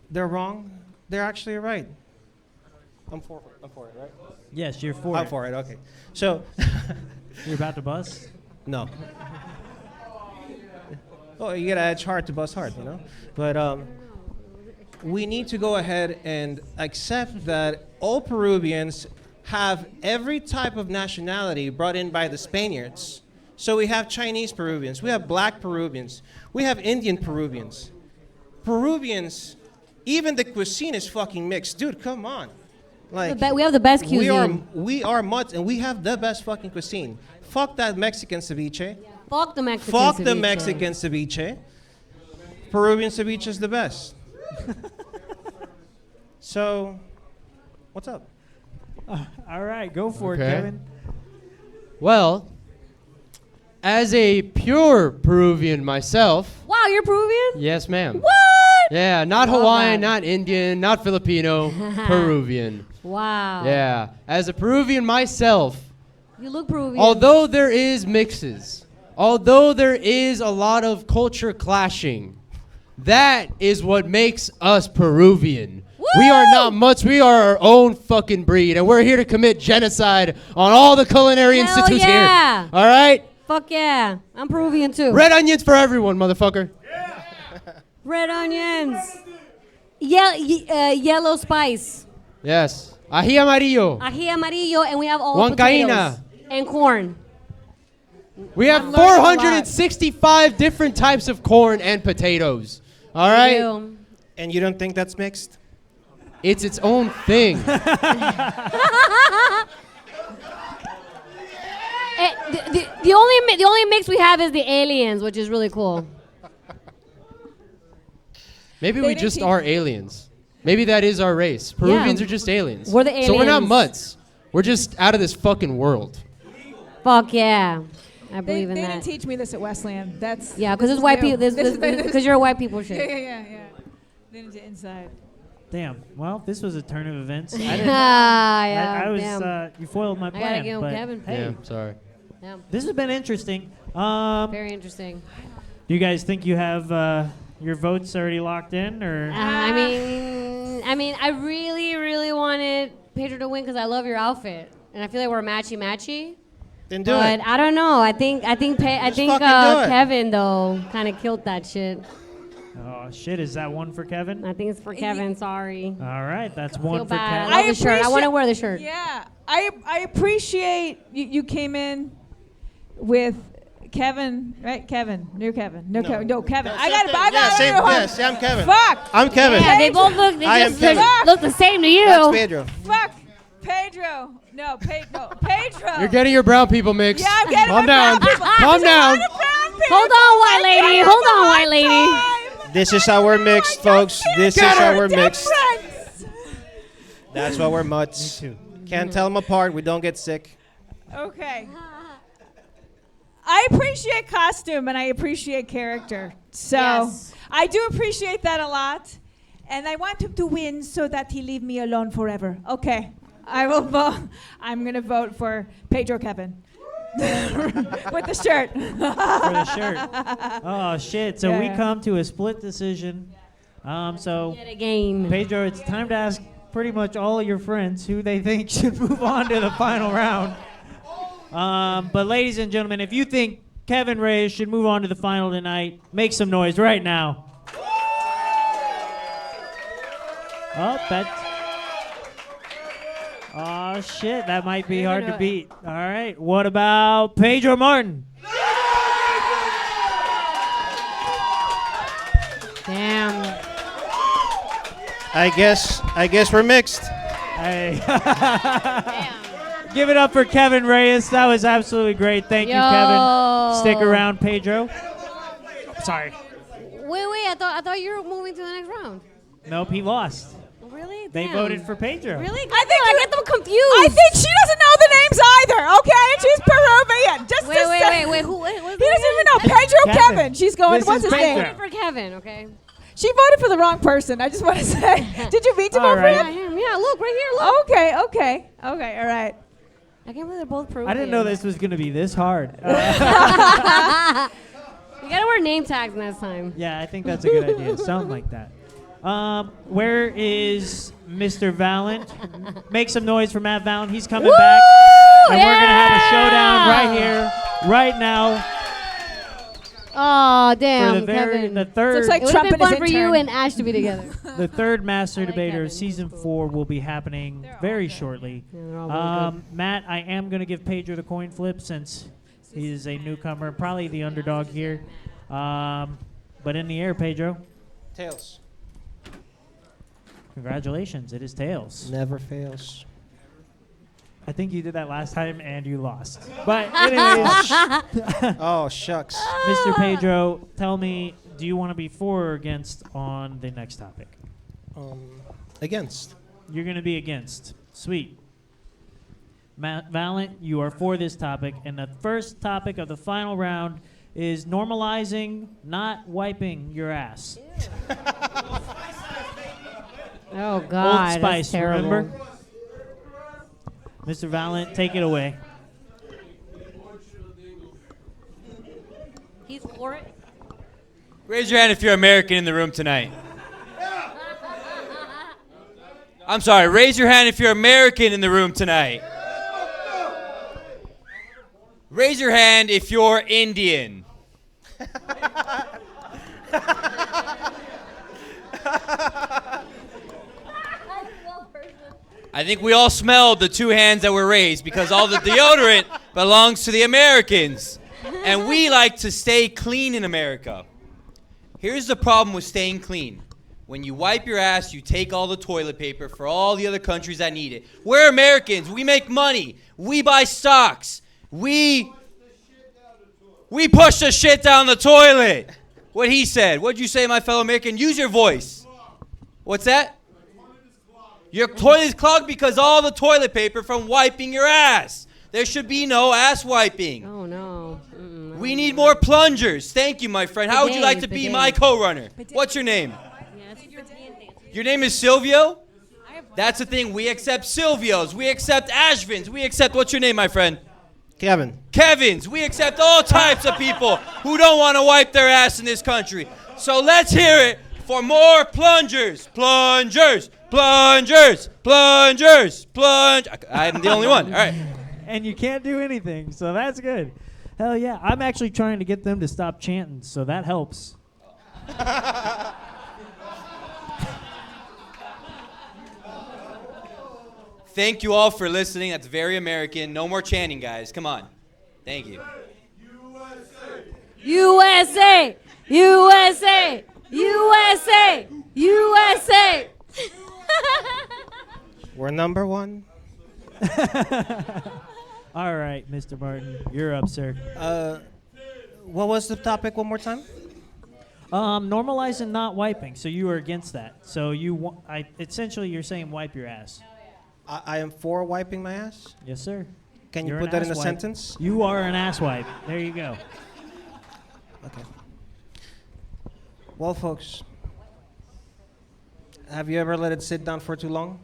they're wrong, they're actually right. I'm for it, right? Yes, you're for I'm it. for it, okay. So, You're about to bust? no. Oh, you gotta edge hard to bust hard, you know? But we need to go ahead and accept that all Peruvians have every type of nationality brought in by the Spaniards. So we have Chinese Peruvians, we have black Peruvians, we have Indian Peruvians. Peruvians, even the cuisine is fucking mixed. Dude, come on. Like, we have the best cuisine. we are mutts and we have the best fucking cuisine. Fuck that Mexican ceviche. Fuck the Mexican Fuck the ceviche. Mexican ceviche. Peruvian ceviche is the best. So, what's up? All right, go for it, Okay. Kevin. Well, as a pure Peruvian myself, Wow, you're Peruvian? yes, ma'am. What? Yeah, not Love Hawaiian, that. not Indian, not Filipino, Peruvian. Wow. Yeah, as a Peruvian myself, You look Peruvian. although there is mixes, although there is a lot of culture clashing, that is what makes us Peruvian. We are not mutts, we are our own fucking breed, and we're here to commit genocide on all the culinary Hell institutes yeah. here. All right? Fuck yeah. I'm Peruvian too. Red onions for everyone, motherfucker. Red onions. Yellow spice. Yes. Ají amarillo. Ají amarillo, and we have all Huancaína. potatoes. And corn. We have I'm learning a lot. 465 different types of corn and potatoes. All right? Ew. And you don't think that's mixed? It's its own thing. The only mix we have is the aliens, which is really cool. Maybe They we didn't just teach- are aliens. Maybe that is our race. Peruvians are just aliens. We're the So we're not aliens. mutts. We're just out of this fucking world. Fuck yeah. I They, believe in they that. didn't teach me this at Wesleyan. That's Yeah, because this it's is white new. people. Because you're a white people yeah, shit. yeah. They didn't do inside. Damn. Well, this was a turn of events. I Yeah, didn't. yeah. I was. damn. You foiled my I plan. gotta give him but Kevin. Hey, Yeah, sorry. Yeah. this has been interesting. Very interesting. Do you guys think you have your votes already locked in, or? I mean, I really, really wanted Pedro to win because I love your outfit, and I feel like we're matchy. Then do But it. I don't know. I think fucking do it. Kevin though kind of killed that shit. Oh shit! Is that one for Kevin? I think it's for Kevin. Sorry. All right, that's Feel one for bad. Kevin. I love the shirt. I want to appreciate- wear the shirt. Yeah, I appreciate you came in with Kevin, right? Kevin, new Kevin, no Kevin, no Kevin. I got it. I got it. Yes, I'm Kevin. Fuck. I'm Kevin. Yeah, they both look. They I am just Kevin. look the same to you. That's Pedro. Fuck. Pedro. No, Pedro. You're getting your brown people mixed. Yeah, I'm getting Calm my down. brown people. Calm There's a down. lot of brown people. Hold on, white I'm lady. getting Hold a on, hard white lady. time. This is how we're mixed, folks. This is how we're mixed. Difference. That's why we're mutts. Me too. Can't tell them apart. We don't get sick. Okay. I appreciate costume and I appreciate character. So Yes. I do appreciate that a lot. And I want him to win so that he leave me alone forever. Okay. I will vote. I'm going to vote for Pedro Kevin. With the shirt. For the shirt. Oh, shit. So we come to a split decision. So, Yet again. Pedro, it's time to ask pretty much all your friends who they think should move on to the final round. But ladies and gentlemen, if you think Kevin Reyes should move on to the final tonight, make some noise right now. Oh, oh shit, that might be hard to beat. All right, what about Pedro Martin? Damn. I guess we're mixed. Hey. Give it up for Kevin Reyes. That was absolutely great. Thank you, Kevin. Stick around, Pedro. Sorry. Wait, I thought you were moving to the next round. Nope, he lost. Really? They Damn. voted for Pedro. Really? I get them confused. I think she doesn't know the names either, okay? She's Peruvian. Just Wait, to say. wait. He doesn't even know. Pedro Kevin. She's going, This what's is his Pedro. name? I voted for Kevin, okay? She voted for the wrong person. I just want to say. Did you meet him All over right. him? Yeah, look, right here, look. Okay, all right. I can't believe they're both Peruvian. I didn't know this was going to be this hard. You gotta wear name tags next time. Yeah, I think that's a good idea. Something like that. Where is Mr. Valent? Make some noise for Matt Valent. He's coming back. And we're going to have a showdown right here, right now. Oh, For damn, the Kevin. third, Looks like It would Trump have been and his fun for you intern. and Ash to be together. the third Master Debater Kevin. of Season 4 will be happening very shortly. Yeah, they're all really good. Matt, I am going to give Pedro the coin flip since he is a newcomer, probably the underdog here. But in the air, Pedro. Tails. Congratulations, it is tails. Never fails. I think you did that last time and you lost. But anyways, Oh, shucks. Mr. Pedro, tell me, do you want to be for or against on the next topic? Against. You're going to be against. Sweet. Valent, you are for this topic, and the first topic of the final round is normalizing not wiping your ass. Oh, God. Old Spice, that's terrible. remember? Mr. Valent, take it away. He's for it. Raise your hand if you're American in the room tonight. I'm sorry, raise your hand if you're American in the room tonight. Raise your hand if you're Indian. I think we all smelled the two hands that were raised because all the deodorant belongs to the Americans. And we like to stay clean in America. Here's the problem with staying clean. When you wipe your ass, you take all the toilet paper for all the other countries that need it. We're Americans. We make money. We buy stocks. We push the shit down the toilet. What he said. What'd you say, my fellow American? Use your voice. What's that? Your toilet is clogged because all the toilet paper from wiping your ass. There should be no ass wiping. Oh, no. We need more plungers. Thank you, my friend. How would you like to be my co-runner? What's your name? Your name is Silvio? That's the thing. We accept Silvios. We accept Ashvins. We accept, what's your name, my friend? Kevin. Kevins. We accept all types of people who don't want to wipe their ass in this country. So let's hear it for more plungers. Plungers. Plungers. Plungers. I'm the only one. All right. And you can't do anything, so that's good. Hell yeah. I'm actually trying to get them to stop chanting, so that helps. Thank you all for listening. That's very American. No more chanting, guys. Come on. Thank you. USA! USA! USA! USA! We're number one. All right, Mr. Martin, you're up, sir. What was the topic one more time? Normalizing not wiping. So you are against that. So essentially you're saying wipe your ass. I am for wiping my ass. Yes, sir. Can you You're put an that in a ass wipe. sentence? You are an ass wipe. There you go. Okay. Well, folks, have you ever let it sit down for too long?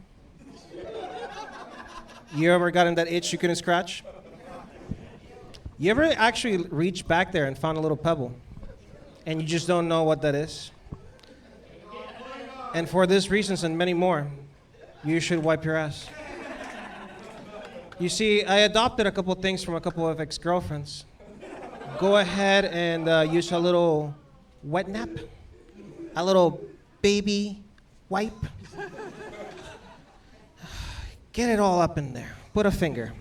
You ever gotten that itch you couldn't scratch? You ever actually reached back there and found a little pebble and you just don't know what that is? And for these reasons and many more, you should wipe your ass. You see, I adopted a couple things from a couple of ex-girlfriends. Go ahead and use a little wet nap, a little baby wipe. Get it all up in there. Put a finger.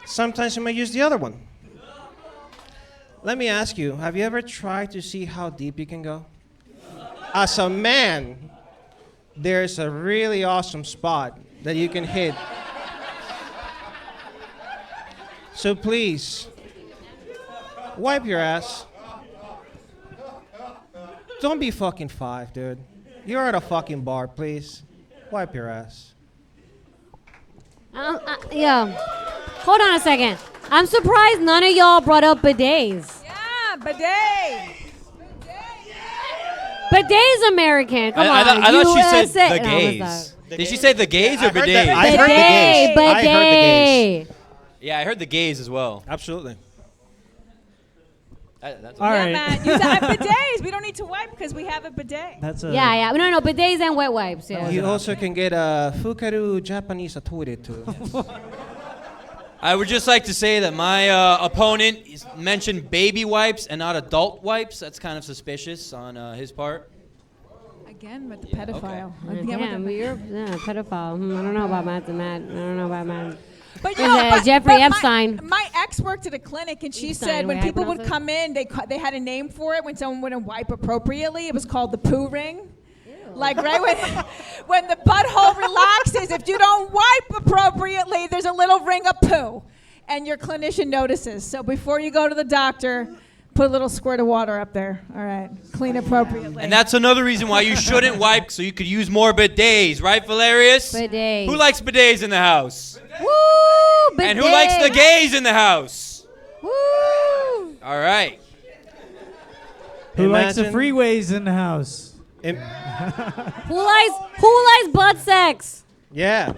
Sometimes you may use the other one. Let me ask you, have you ever tried to see how deep you can go? As a man, there's a really awesome spot that you can hit. So please, wipe your ass. Don't be fucking 5, dude. You're at a fucking bar, please. Wipe your ass. Yeah. Hold on a second. I'm surprised none of y'all brought up bidets. Yeah, bidet. Bidets American. Come on. I thought she said the USA. No, gays. what's Did she say the gays or I heard bidets? that. I heard the gays. Bidet, I heard the gays. bidet. Yeah, I heard the gays as well. Absolutely. That's All Yeah, right. man. Use bidets. We don't need to wipe because we have a bidet. That's a Yeah. No, bidets and wet wipes. Yeah. You also can get a fukaru Japanese toilet too. I would just like to say that my opponent mentioned baby wipes and not adult wipes. That's kind of suspicious on his part. Again with the pedophile. Again Yeah, with the- you're a pedophile. I don't know about Matt. I don't know about Matt. But you know, Jeffrey Epstein. My ex worked at a clinic, and she Epstein, said when way I people would pronounce come in, they had a name for it when someone wouldn't wipe appropriately. It was called the poo ring. Like right when the butthole relaxes, if you don't wipe appropriately, there's a little ring of poo, and your clinician notices. So before you go to the doctor, put a little squirt of water up there. All right, clean appropriately. And that's another reason why you shouldn't wipe, so you could use more bidets, right, Valerius? Bidets. Who likes bidets in the house? Woo! Bidet. And who likes the gays in the house? Woo! All right. Who likes the Imagine- freeways in the house? Who likes butt sex? Yeah.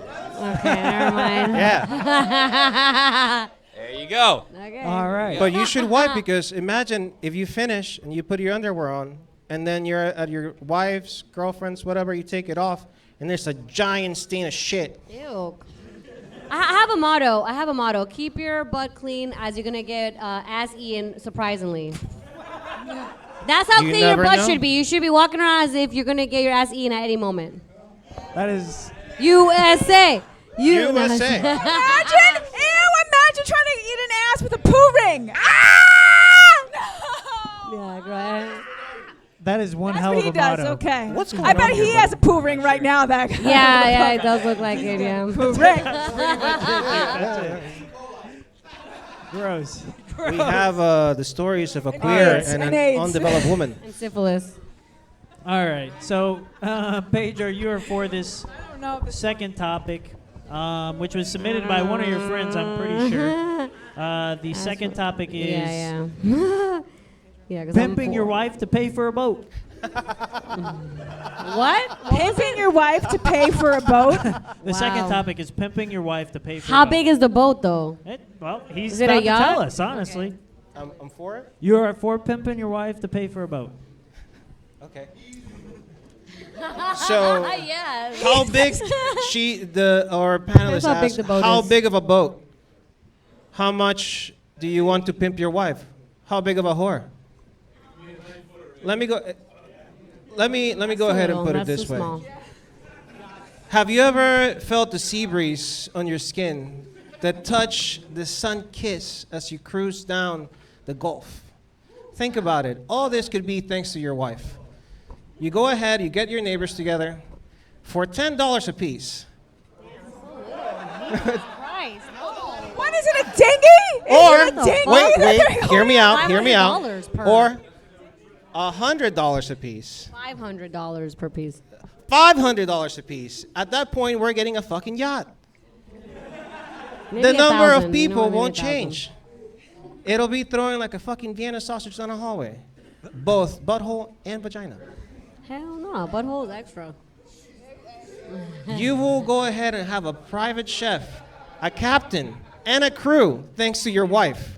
Okay, never mind. Yeah. There you go. Okay. All right. But you should wipe because imagine if you finish and you put your underwear on and then you're at your wife's, girlfriend's, whatever, you take it off and there's a giant stain of shit. Ew. I have a motto. Keep your butt clean as you're gonna get ass eaten surprisingly. That's how You clean your never butt know. should be. You should be walking around as if you're gonna get your ass eaten at any moment. That is. USA. USA. Imagine trying to eat an ass with a poo ring. Ah! No. Yeah, right. That is one That's hell what of he a does. motto. Okay. What's going I bet on he here, has a poo ring right now. That guy. Yeah, it does look like it. Yeah. Poo ring. Gross. We have the stories of a queer AIDS, and and an AIDS. undeveloped woman. And syphilis. All right. So, Pedro, you are for this I don't know. If second topic, which was submitted by one of your friends, I'm pretty sure. The second topic is Yeah, yeah. Yeah, 'cause I'm pimping your for- wife to pay for a boat. What? pimping your wife to pay for a boat. The second Wow. topic is pimping your wife to pay for How a boat. big is the boat, though? Well, he's Is it a about to yacht? tell us, honestly. I'm for it? You're for pimping your wife to pay for a boat. Okay. So, Yes. how big our panelist That's how big asked, the boat how is. big of a boat? How much do you want to pimp your wife? How big of a whore? Let me go. Let me go ahead and put it this way. Have you ever felt the sea breeze on your skin that touch the sun kiss as you cruise down the Gulf? Think about it. All this could be thanks to your wife. You go ahead, you get your neighbors together for $10 a piece. What is it? A dinghy? Or Is it a dinghy? wait, hear me out. $500 per. Or $100 a piece. $500 per piece. $500 a piece. At that point, we're getting a fucking yacht. Maybe The number 1,000, of you know people what, maybe won't 1,000. change. It'll be throwing like a fucking Vienna sausage down a hallway. Both butthole and vagina. Hell no, butthole's extra. You will go ahead and have a private chef, a captain, and a crew thanks to your wife.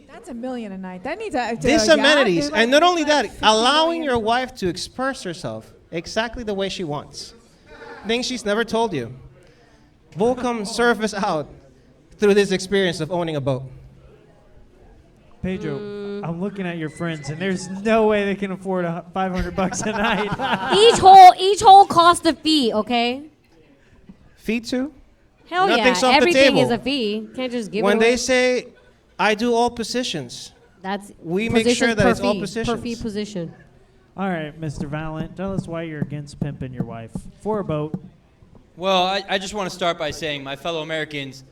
That's $1 million a night. That needs a These yacht, amenities, dude, and like- not only like that, 50 allowing million. your wife to express herself exactly the way she wants. Things she's never told you. Will come surface out through this experience of owning a boat. Pedro, I'm looking at your friends, and there's no way they can afford $500 a night. Each hole costs a fee, okay? Fee too? Hell Nothing's yeah, off the everything is table. a fee. Can't just give When it away. they say, I do all positions, That's we make positions sure that per it's all fee, positions. Per fee position. All right, Mr. Valent, tell us why you're against pimping your wife for a boat. Well, I just want to start by saying, my fellow Americans,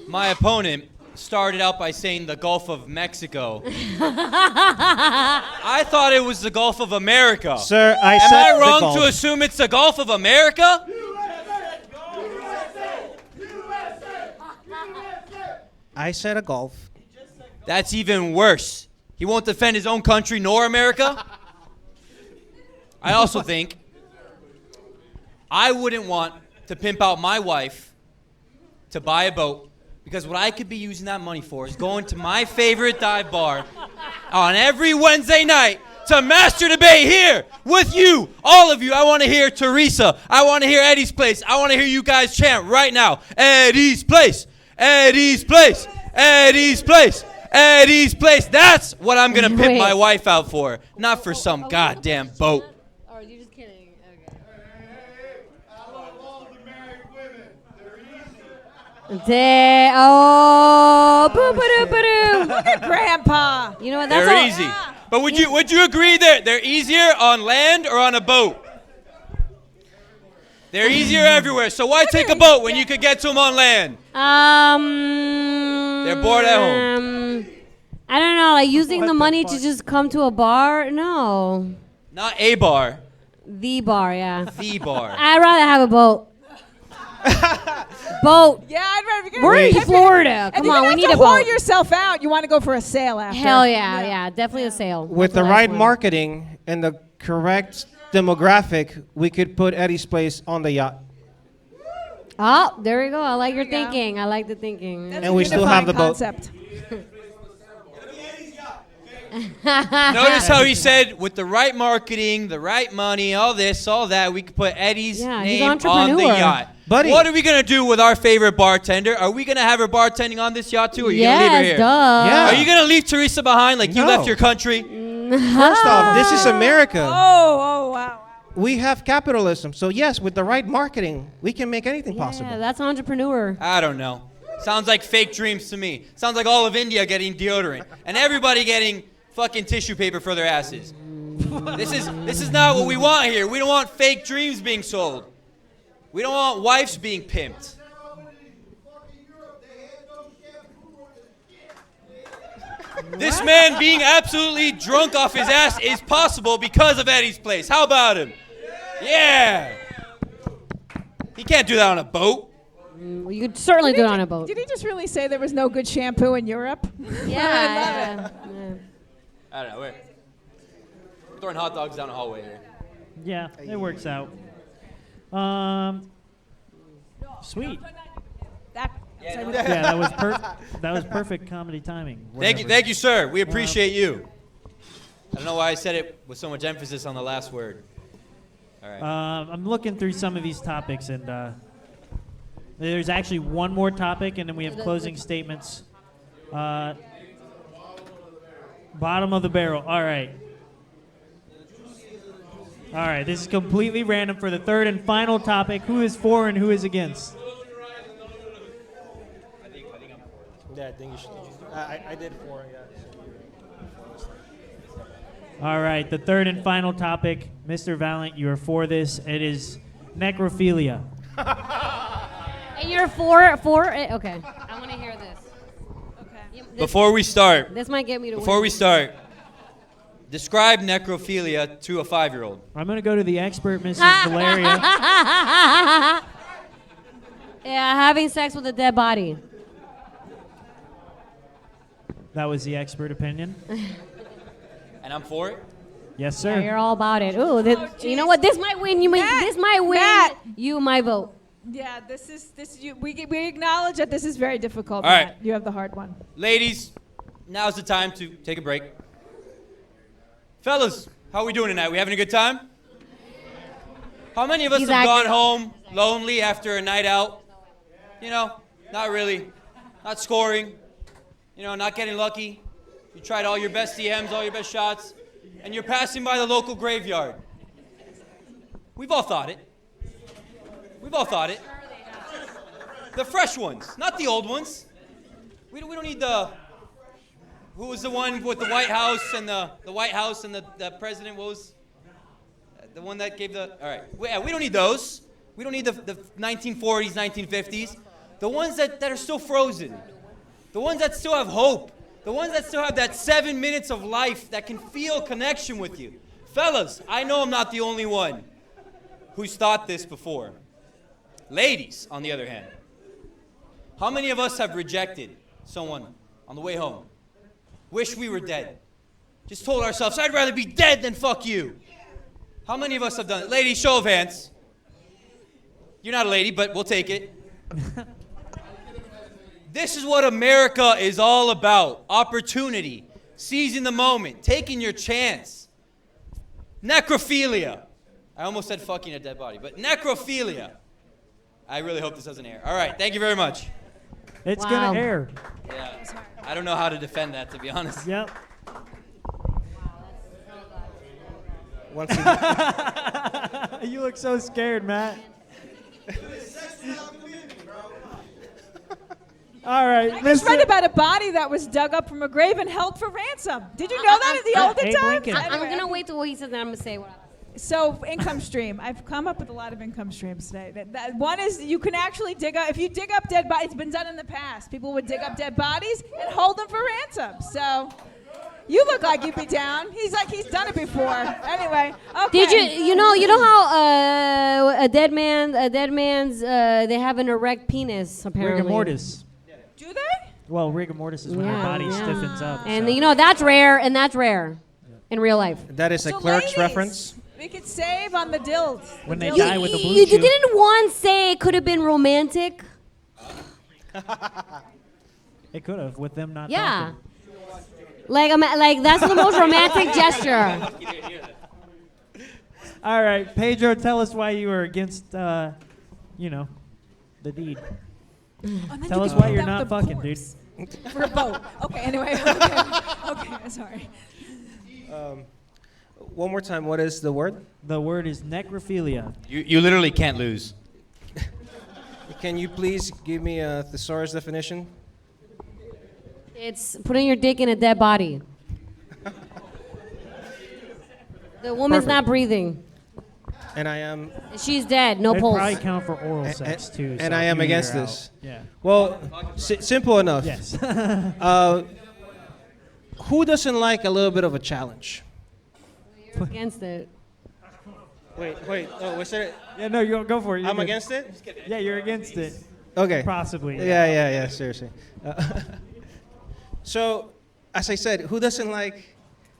my opponent started out by saying the Gulf of Mexico. I thought it was the Gulf of America. Sir, I Am said I the wrong Gulf. to assume it's the Gulf of America? I said a Gulf. That's even worse. He won't defend his own country nor America. I also think I wouldn't want to pimp out my wife to buy a boat, because what I could be using that money for is going to my favorite dive bar on every Wednesday night to master debate here with you, all of you. I want to hear Teresa. I want to hear Eddie's Place. I want to hear you guys chant right now. Eddie's Place. Eddie's Place. Eddie's Place. Eddie's Place. That's what I'm going to pimp my wife out for, not for some goddamn boat. Oh, you're just kidding. Okay. Boo-ba-doo-ba-doo. Look at Grandpa. You know what? That's They're all. easy. But would you agree they're easier on land or on a boat? They're easier everywhere. So why take a boat when you could get to them on land? They're bored at home. I don't know, like using What the the money fuck? to just come to a bar? No. Not a bar, The bar, yeah. the bar. I'd rather have a boat. Boat. Yeah, I'd rather get We're in pimping. Florida. And Come you're on, gonna we have need a to whore boat. yourself out. You want to go for a sail after. Hell yeah, yeah, definitely a sail. With That's the what I right want. marketing and the correct demographic, we could put Eddie's Place on the yacht. Oh, there we go. I like your There you go. thinking. I like the thinking. That's And a we still have the unifying boat. concept. Notice how he said, with the right marketing, the right money, all this, all that, we could put Eddie's Yeah, he's name an on the entrepreneur. yacht. Buddy. What are we going to do with our favorite bartender? Are we going to have her bartending on this yacht too, or are you going to leave her Yes, here? duh. Yeah. Are you going to leave Teresa behind like you No. left your country? First off, this is America. Oh, wow. We have capitalism. So yes, with the right marketing, we can make anything Yeah, possible. that's entrepreneur. I don't know. Sounds like fake dreams to me. Sounds like all of India getting deodorant and everybody getting fucking tissue paper for their asses. This is not what we want here. We don't want fake dreams being sold. We don't want wives being pimped. This man being absolutely drunk off his ass is possible because of Eddie's Place. How about him? Yeah. He can't do that on a boat. Well, you could certainly do it on a boat. Did he just really say there was no good shampoo in Europe? Yeah. yeah. I don't know. We're throwing hot dogs down the hallway here. Yeah, it works out. Sweet. That, Yeah, that was perfect comedy timing. Thank you, sir. We appreciate you. I don't know why I said it with so much emphasis on the last word. All right. I'm looking through some of these topics, and there's actually one more topic, and then we have closing statements. Bottom of the barrel. All right. All right. This is completely random for the third and final topic. Who is for and who is against? Yeah, I think you should. I did 4, yeah. All right. The third and final topic, Mr. Valent, you are for this. It is necrophilia. And you're for it? Okay. I want to hear this. Okay. Before we start, This might get me to before win. we start, describe necrophilia to a 5-year-old. I'm going to go to the expert, Mrs. Valeria. Yeah, having sex with a dead body. That was the expert opinion. And And I'm for it. Yes, Yeah, sir. you're all about it. Ooh, you know what? This might win. This might win. Matt. You might vote. Yeah, we acknowledge that this is very difficult. All right. Matt. You have the hard one. Ladies, now's the time to take a break. Fellas, how are we doing tonight? We having a good time? How many of us have gone home lonely after a night out? You know, not really. Not scoring. You know, not getting lucky. You tried all your best CMs, all your best shots, and you're passing by the local graveyard. We've all thought it. We've all thought it. The fresh ones, not the old ones. We don't need the... Who was the one with the White House and the White House and the president? What was the one that gave the... All right. We don't need those. We don't need the 1940s, 1950s. The ones that are still frozen. The ones that still have hope. The ones that still have that 7 minutes of life that can feel connection with you. Fellas, I know I'm not the only one who's thought this before. Ladies, on the other hand, how many of us have rejected someone on the way home? Wish we were dead. Just told ourselves, I'd rather be dead than fuck you. How many of us have done it? Ladies, show of hands. You're not a lady, but we'll take it. This is what America is all about. Opportunity, seizing the moment, taking your chance. Necrophilia. I almost said fucking a dead body, but necrophilia. I really hope this doesn't air. All right, thank you very much. It's Wow. gonna air. Yeah, I don't know how to defend that, to be honest. Yep. Once again, You look so scared, Matt. All right, I just read Mr. about a body that was dug up from a grave and held for ransom. Did you know that in the olden Abe times? Lincoln. I'm Anyway, gonna wait till he says that. I'm gonna say what. So income stream. I've come up with a lot of income streams today. One is you can actually dig up. If you dig up dead bodies, it's been done in the past. People would dig up dead bodies and hold them for ransom. So you look like you'd be down. He's like he's done it before. Anyway, okay. Did you know how a dead man's they have an erect penis apparently. Rigor mortis. Do they? Well, rigor mortis is when your body stiffens up. And so. you know that's rare in real life. that is a So Clerks ladies, reference. We could save on the dills. When The they dills. die with the blue You chew. didn't once say it could have been romantic. It could have with them not Yeah. talking. Like that's the most romantic gesture. All right, Pedro, tell us why you were against, the deed. Oh, and then Tell you us could why put you're out not the fucking, corpse dude. For a boat. Okay, anyway. Okay, sorry. One more time, what is the word? The word is necrophilia. You literally can't lose. Can you please give me a thesaurus definition? It's putting your dick in a dead body. The woman's not breathing. And I am, She's dead. No It'd pulse. probably count for oral sex, too. and so I am you're against out. this. Yeah. well, simple enough. Yes. Who doesn't like a little bit of a challenge? You're against it. Wait. Oh, was it? Yeah, no, you go for it. You're I'm good. against it? Yeah, you're against it. Okay. Possibly. Yeah, seriously. So, as I said, who doesn't like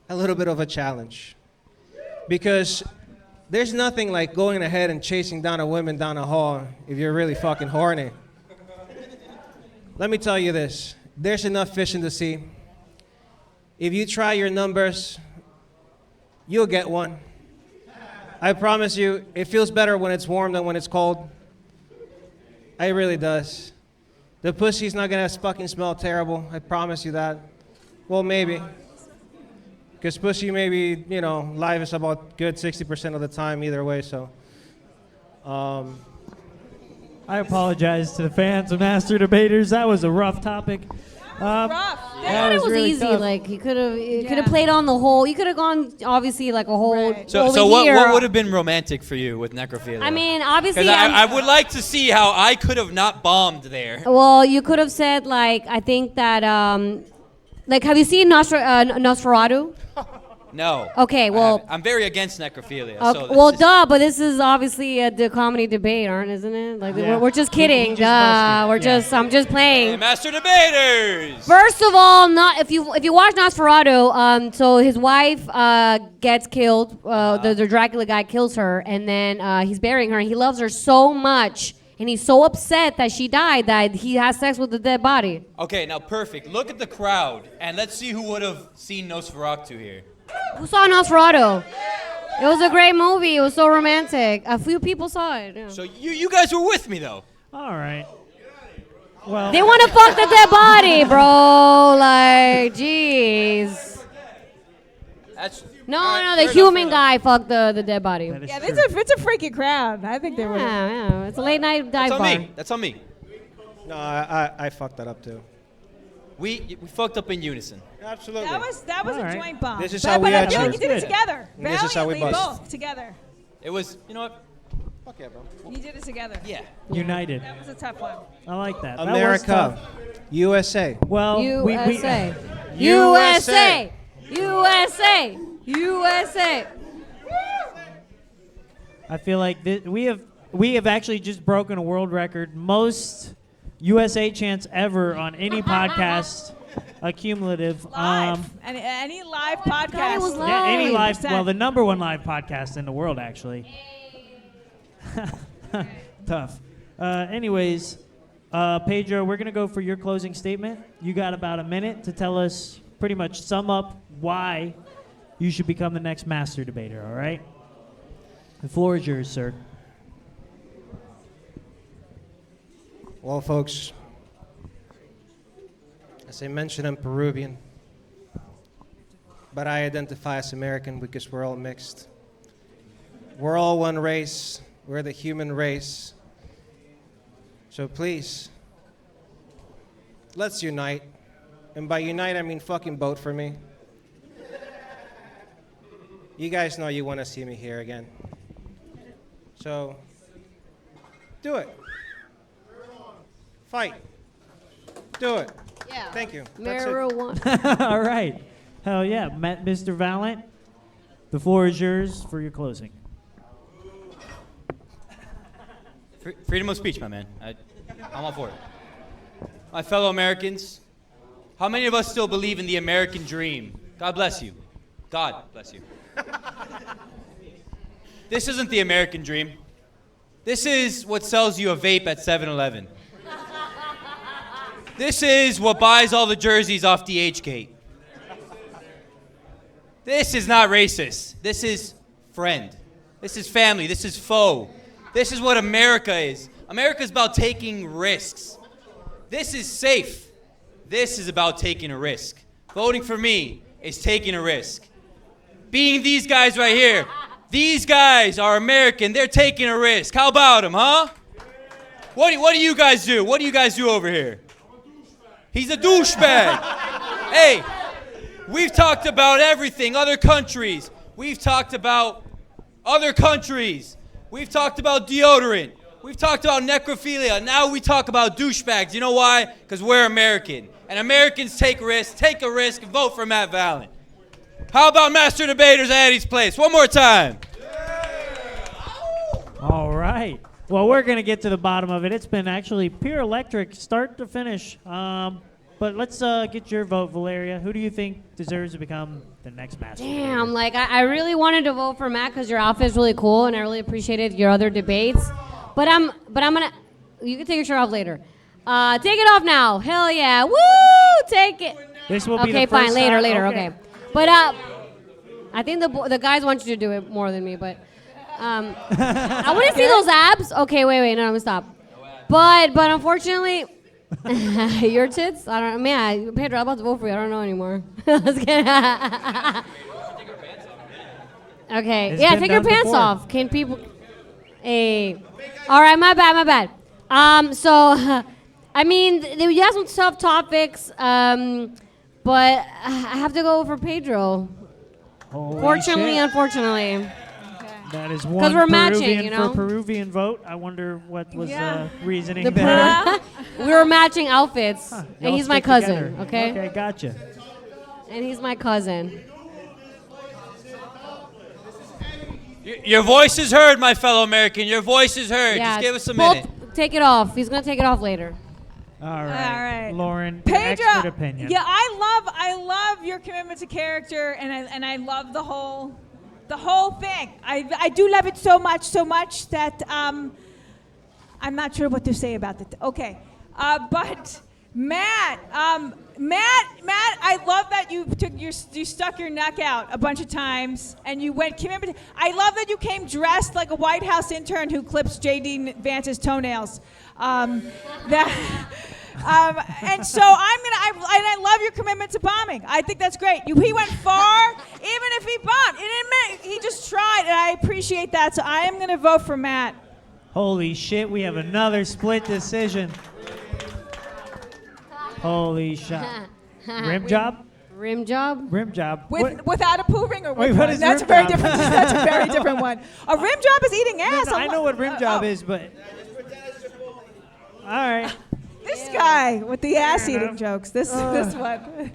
a little bit of a challenge? Because there's nothing like going ahead and chasing down a woman down a hall if you're really fucking horny. Let me tell you this. There's enough fish in the sea. If you try your numbers, you'll get one. I promise you, it feels better when it's warm than when it's cold. It really does. The pussy's not gonna fucking smell terrible. I promise you that. Well, maybe. Because pussy maybe, live is about good 60% of the time either way, so. I apologize to the fans of Master Debaters. That was a rough topic. Rough. I That thought it was really easy. tough. Like you could have Yeah. played on the whole. You could have gone obviously like a whole. Right. So over what here. would have been romantic for you with necrophilia? I mean, obviously. Because I would like to see how I could have not bombed there. Well, you could have said like I think that like have you seen Nosferatu? No. Okay, I well- haven't. I'm very against necrophilia. Okay, So well, this is- duh, but this is obviously the comedy debate, isn't it? Like Yeah. we're just He kidding. just Duh, busted. we're Yeah. just I'm just Hey, playing. Master Debaters. First of all, not if you watch Nosferatu, so his wife gets killed. The Dracula guy kills her, and then he's burying her. And he loves her so much, and he's so upset that she died that he has sex with the dead body. Okay, now perfect. Look at the crowd, and let's see who would have seen Nosferatu here. Who saw Nosferatu? It was a great movie. It was so romantic. A few people saw it. Yeah. So you guys were with me though. All right. Well, They want to fuck the dead body, bro. Like, jeez. That's No, all right, no, fair the enough, human fair guy fucked the dead body. that is Yeah, true. it's a freaky crowd. I think they would. Yeah, it's a late night dive That's on bar. me. That's on me. No, I fucked that up too. We fucked up in unison. Absolutely. That was All a right. joint bomb. This is but how we I feel like actually- you did it Good. together. This is how we Valiantly, bust. both together. It was, you know what? Fuck yeah, bro. You did it together. Yeah. United. That was a tough one. I like that. That was America, tough. USA. Well, USA. USA. USA. USA. I feel like we have actually just broken a world record. Most USA chants ever on any podcast, accumulative. Live. Any live podcast. God, it was live. Yeah, any live. 100%. Well, the number one live podcast in the world, actually. Tough. Anyways, Pedro, we're gonna go for your closing statement. You got about a minute to tell us, pretty much sum up why you should become the next master debater. All right. The floor is yours, sir. Well, folks, as I mentioned, I'm Peruvian, but I identify as American because we're all mixed. We're all one race. We're the human race. So please, let's unite. And by unite, I mean fucking vote for me. You guys know you want to see me here again. So, do it. Fight. Do it. Yeah. Thank you. That's it. Marijuana. All right. Hell yeah, Mr. Valent. The floor is yours for your closing. Freedom of speech, my man. I'm all for it. My fellow Americans, how many of us still believe in the American dream? God bless you. God bless you. This isn't the American dream. This is what sells you a vape at 7-Eleven. This is what buys all the jerseys off the H-Gate. This is not racist. This is friend. This is family. This is foe. This is what America is. America is about taking risks. This is safe. This is about taking a risk. Voting for me is taking a risk. Being these guys right here, these guys are American. They're taking a risk. How about them, huh? What do you guys do? What do you guys do over here? He's a douchebag. Hey, we've talked about everything, other countries. We've talked about other countries. We've talked about deodorant. We've talked about necrophilia. Now we talk about douchebags. You know why? Because we're American. And Americans take risks. Take a risk and vote for Matt Valent. How about Master Debaters at Eddie's Place? One more time. All right. Well, we're going to get to the bottom of it. It's been actually pure electric, start to finish. But let's get your vote, Valeria. Who do you think deserves to become the next master? Damn, like I really wanted to vote for Matt because your outfit's really cool and I really appreciated your other debates. But I'm gonna. You can take your shirt off later. Take it off now. Hell yeah. Woo! Take it. This will be Okay, the first fine. Later, time- later. Okay. But I think the guys want you to do it more than me. But I want to see those abs. Okay, wait. No, I'm gonna stop. But unfortunately, your tits. I don't. Man, Pedro, I'm about to vote for you. I don't know anymore. Let's get. Okay. It's Yeah, been take your done pants before. off. Can people? Hey. All right, my bad. So, I mean, you have some tough topics, but I have to go for Pedro. Holy Fortunately, shit. unfortunately. That is one we're Peruvian matching, you know? for Peruvian vote. I wonder what was Yeah. reasoning The there. we were matching outfits, and Y'all he's my stick cousin. together. Okay? Okay, gotcha. And he's my cousin. Your voice is heard, my fellow American. Your voice is heard. Just give us a minute. Take it off. He's gonna take it off later. All right. Lauren, your Pedro, expert opinion. yeah, I love your commitment to character, and I love the whole thing. I do love it so much that I'm not sure what to say about it. Okay, but Matt, I love that you stuck your neck out a bunch of times and you went commitment. I love that you came dressed like a White House intern who clips J.D. Vance's toenails. And so I love your commitment to bombing. I think that's great. He went far, even if he bombed. He just tried, and I appreciate that. So I am going to vote for Matt. Holy shit, we have another split decision. Holy shit. Rim job? Rim job? Rim job. Without a poo ring or with Wait, one? what is That's a rim very job? different. That's a very different one. A rim job is eating ass. No, I know what rim job is, but. All right. This guy with the ass eating jokes. This one.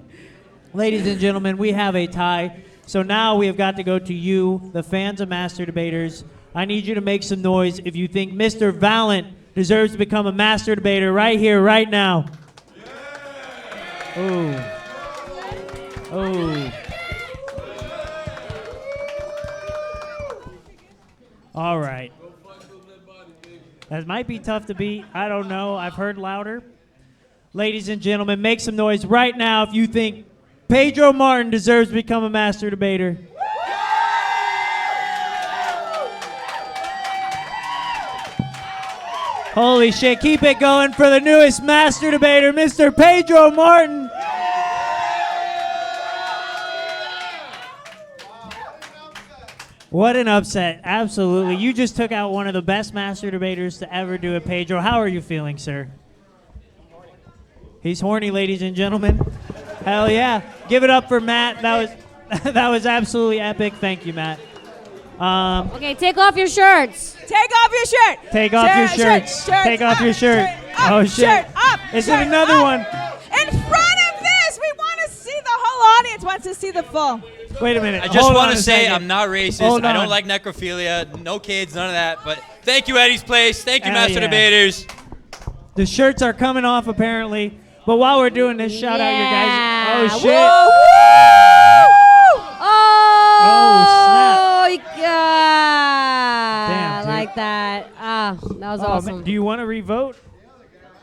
Ladies and gentlemen, we have a tie. So now we have got to go to you, the fans of Master Debaters. I need you to make some noise if you think Mr. Valent deserves to become a Master Debater right here, right now. Oh. Oh. All right. That might be tough to beat. I don't know. I've heard louder. Ladies and gentlemen, make some noise right now if you think Pedro Martin deserves to become a Master Debater. Holy shit, keep it going for the newest Master Debater, Mr. Pedro Martin. What an upset. Absolutely. You just took out one of the best Master Debaters to ever do it, Pedro. How are you feeling, sir? He's horny, ladies and gentlemen. Hell yeah. Give it up for Matt. That was absolutely epic. Thank you, Matt. Okay, take off your shirts. Take off your shirt. Take off your shirts. Take off your shirt. Oh, shit. Shirt up. Is it another one? In front of this, we want to see the whole audience wants to see the full. Wait a minute. I just want to say I'm not racist. Hold I don't on. like necrophilia. No kids, none of that. But thank you, Eddie's Place. Thank you, Hell Master yeah. Debaters. The shirts are coming off, apparently. But while we're doing this, shout out your guys. Oh, shit. Woo! Oh, snap. yeah. Damn, dude. I like that. That was awesome. Man, do you want to revote?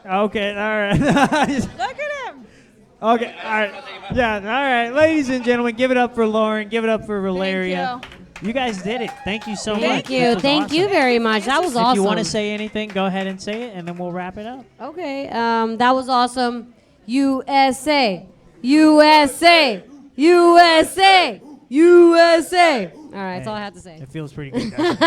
Okay, all right. Look at him. Okay, all right. Yeah, all right. Ladies and gentlemen, give it up for Lauren. Give it up for Valeria. Thank You guys did it. Thank you so much. Thank you. This was Thank awesome. you very much. That was awesome. If you want to say anything, go ahead and say it, and then we'll wrap it up. Okay, that was awesome. USA, USA, USA, USA. All right, that's all I have to say. It feels pretty good, guys.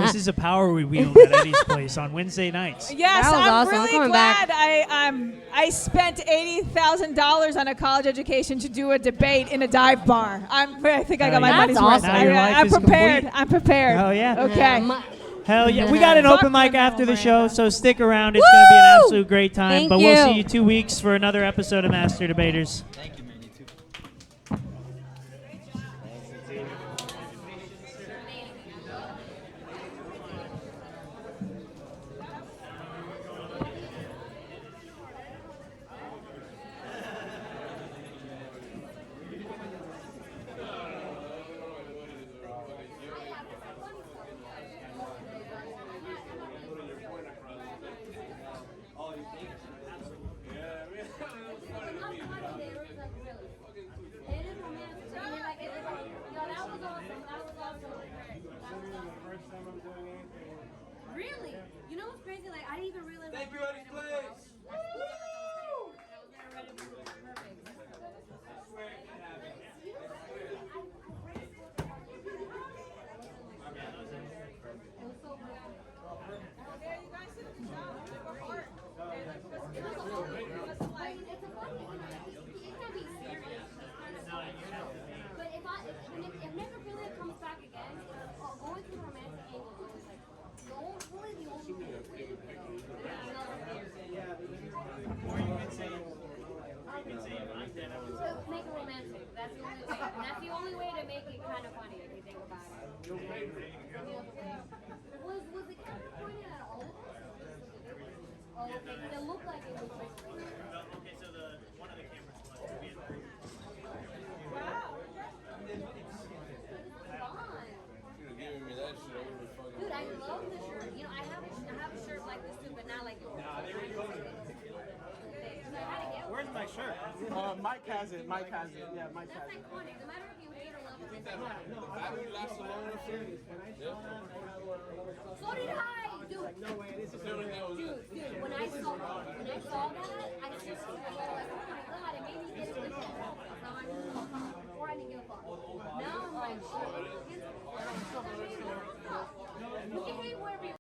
This is a power we wield at Eddie's Place on Wednesday nights. Yes, That was I'm awesome. I'm really coming glad back. I spent $80,000 on a college education to do a debate in a dive bar. I think I got my yeah. money's That's worth. awesome. Now your life I'm is prepared. complete. I'm prepared. Oh, yeah. Okay. Hell yeah. We got an Fuck open mic my after the Miranda. show, so stick around. It's going to be an Woo! absolute great time. Thank But we'll you. see you 2 weeks for another episode of Master Debaters. Thank you, man. You too. Really? You know what's crazy? Like, I didn't even realize. Thank you, Eddie's Place. But if necrophilia comes back again, going to the romantic angle is like only the only way. Make it romantic. That's the only way. That's the only way to make it kind of funny if you think about it. Was the camera pointed at all of us? Oh, okay, because it looked like it was like. Okay, so one of the cameras was to be in there. Wow. You're giving me that shit over the fucking. Dude, I love the shirt. You know, I have a shirt like this too, but not like yours. Where's my shirt? Mike has it. Mike has it. Yeah, Mike has That's it. iconic. No matter if you hate or love it, it's The iconic. battery lasts a long enough for you? So did I, dude. Dude, when I saw that, I just was like, oh my god, it made me get it with it. Before I didn't give a fuck. Now I'm like, shit. You can hate wherever you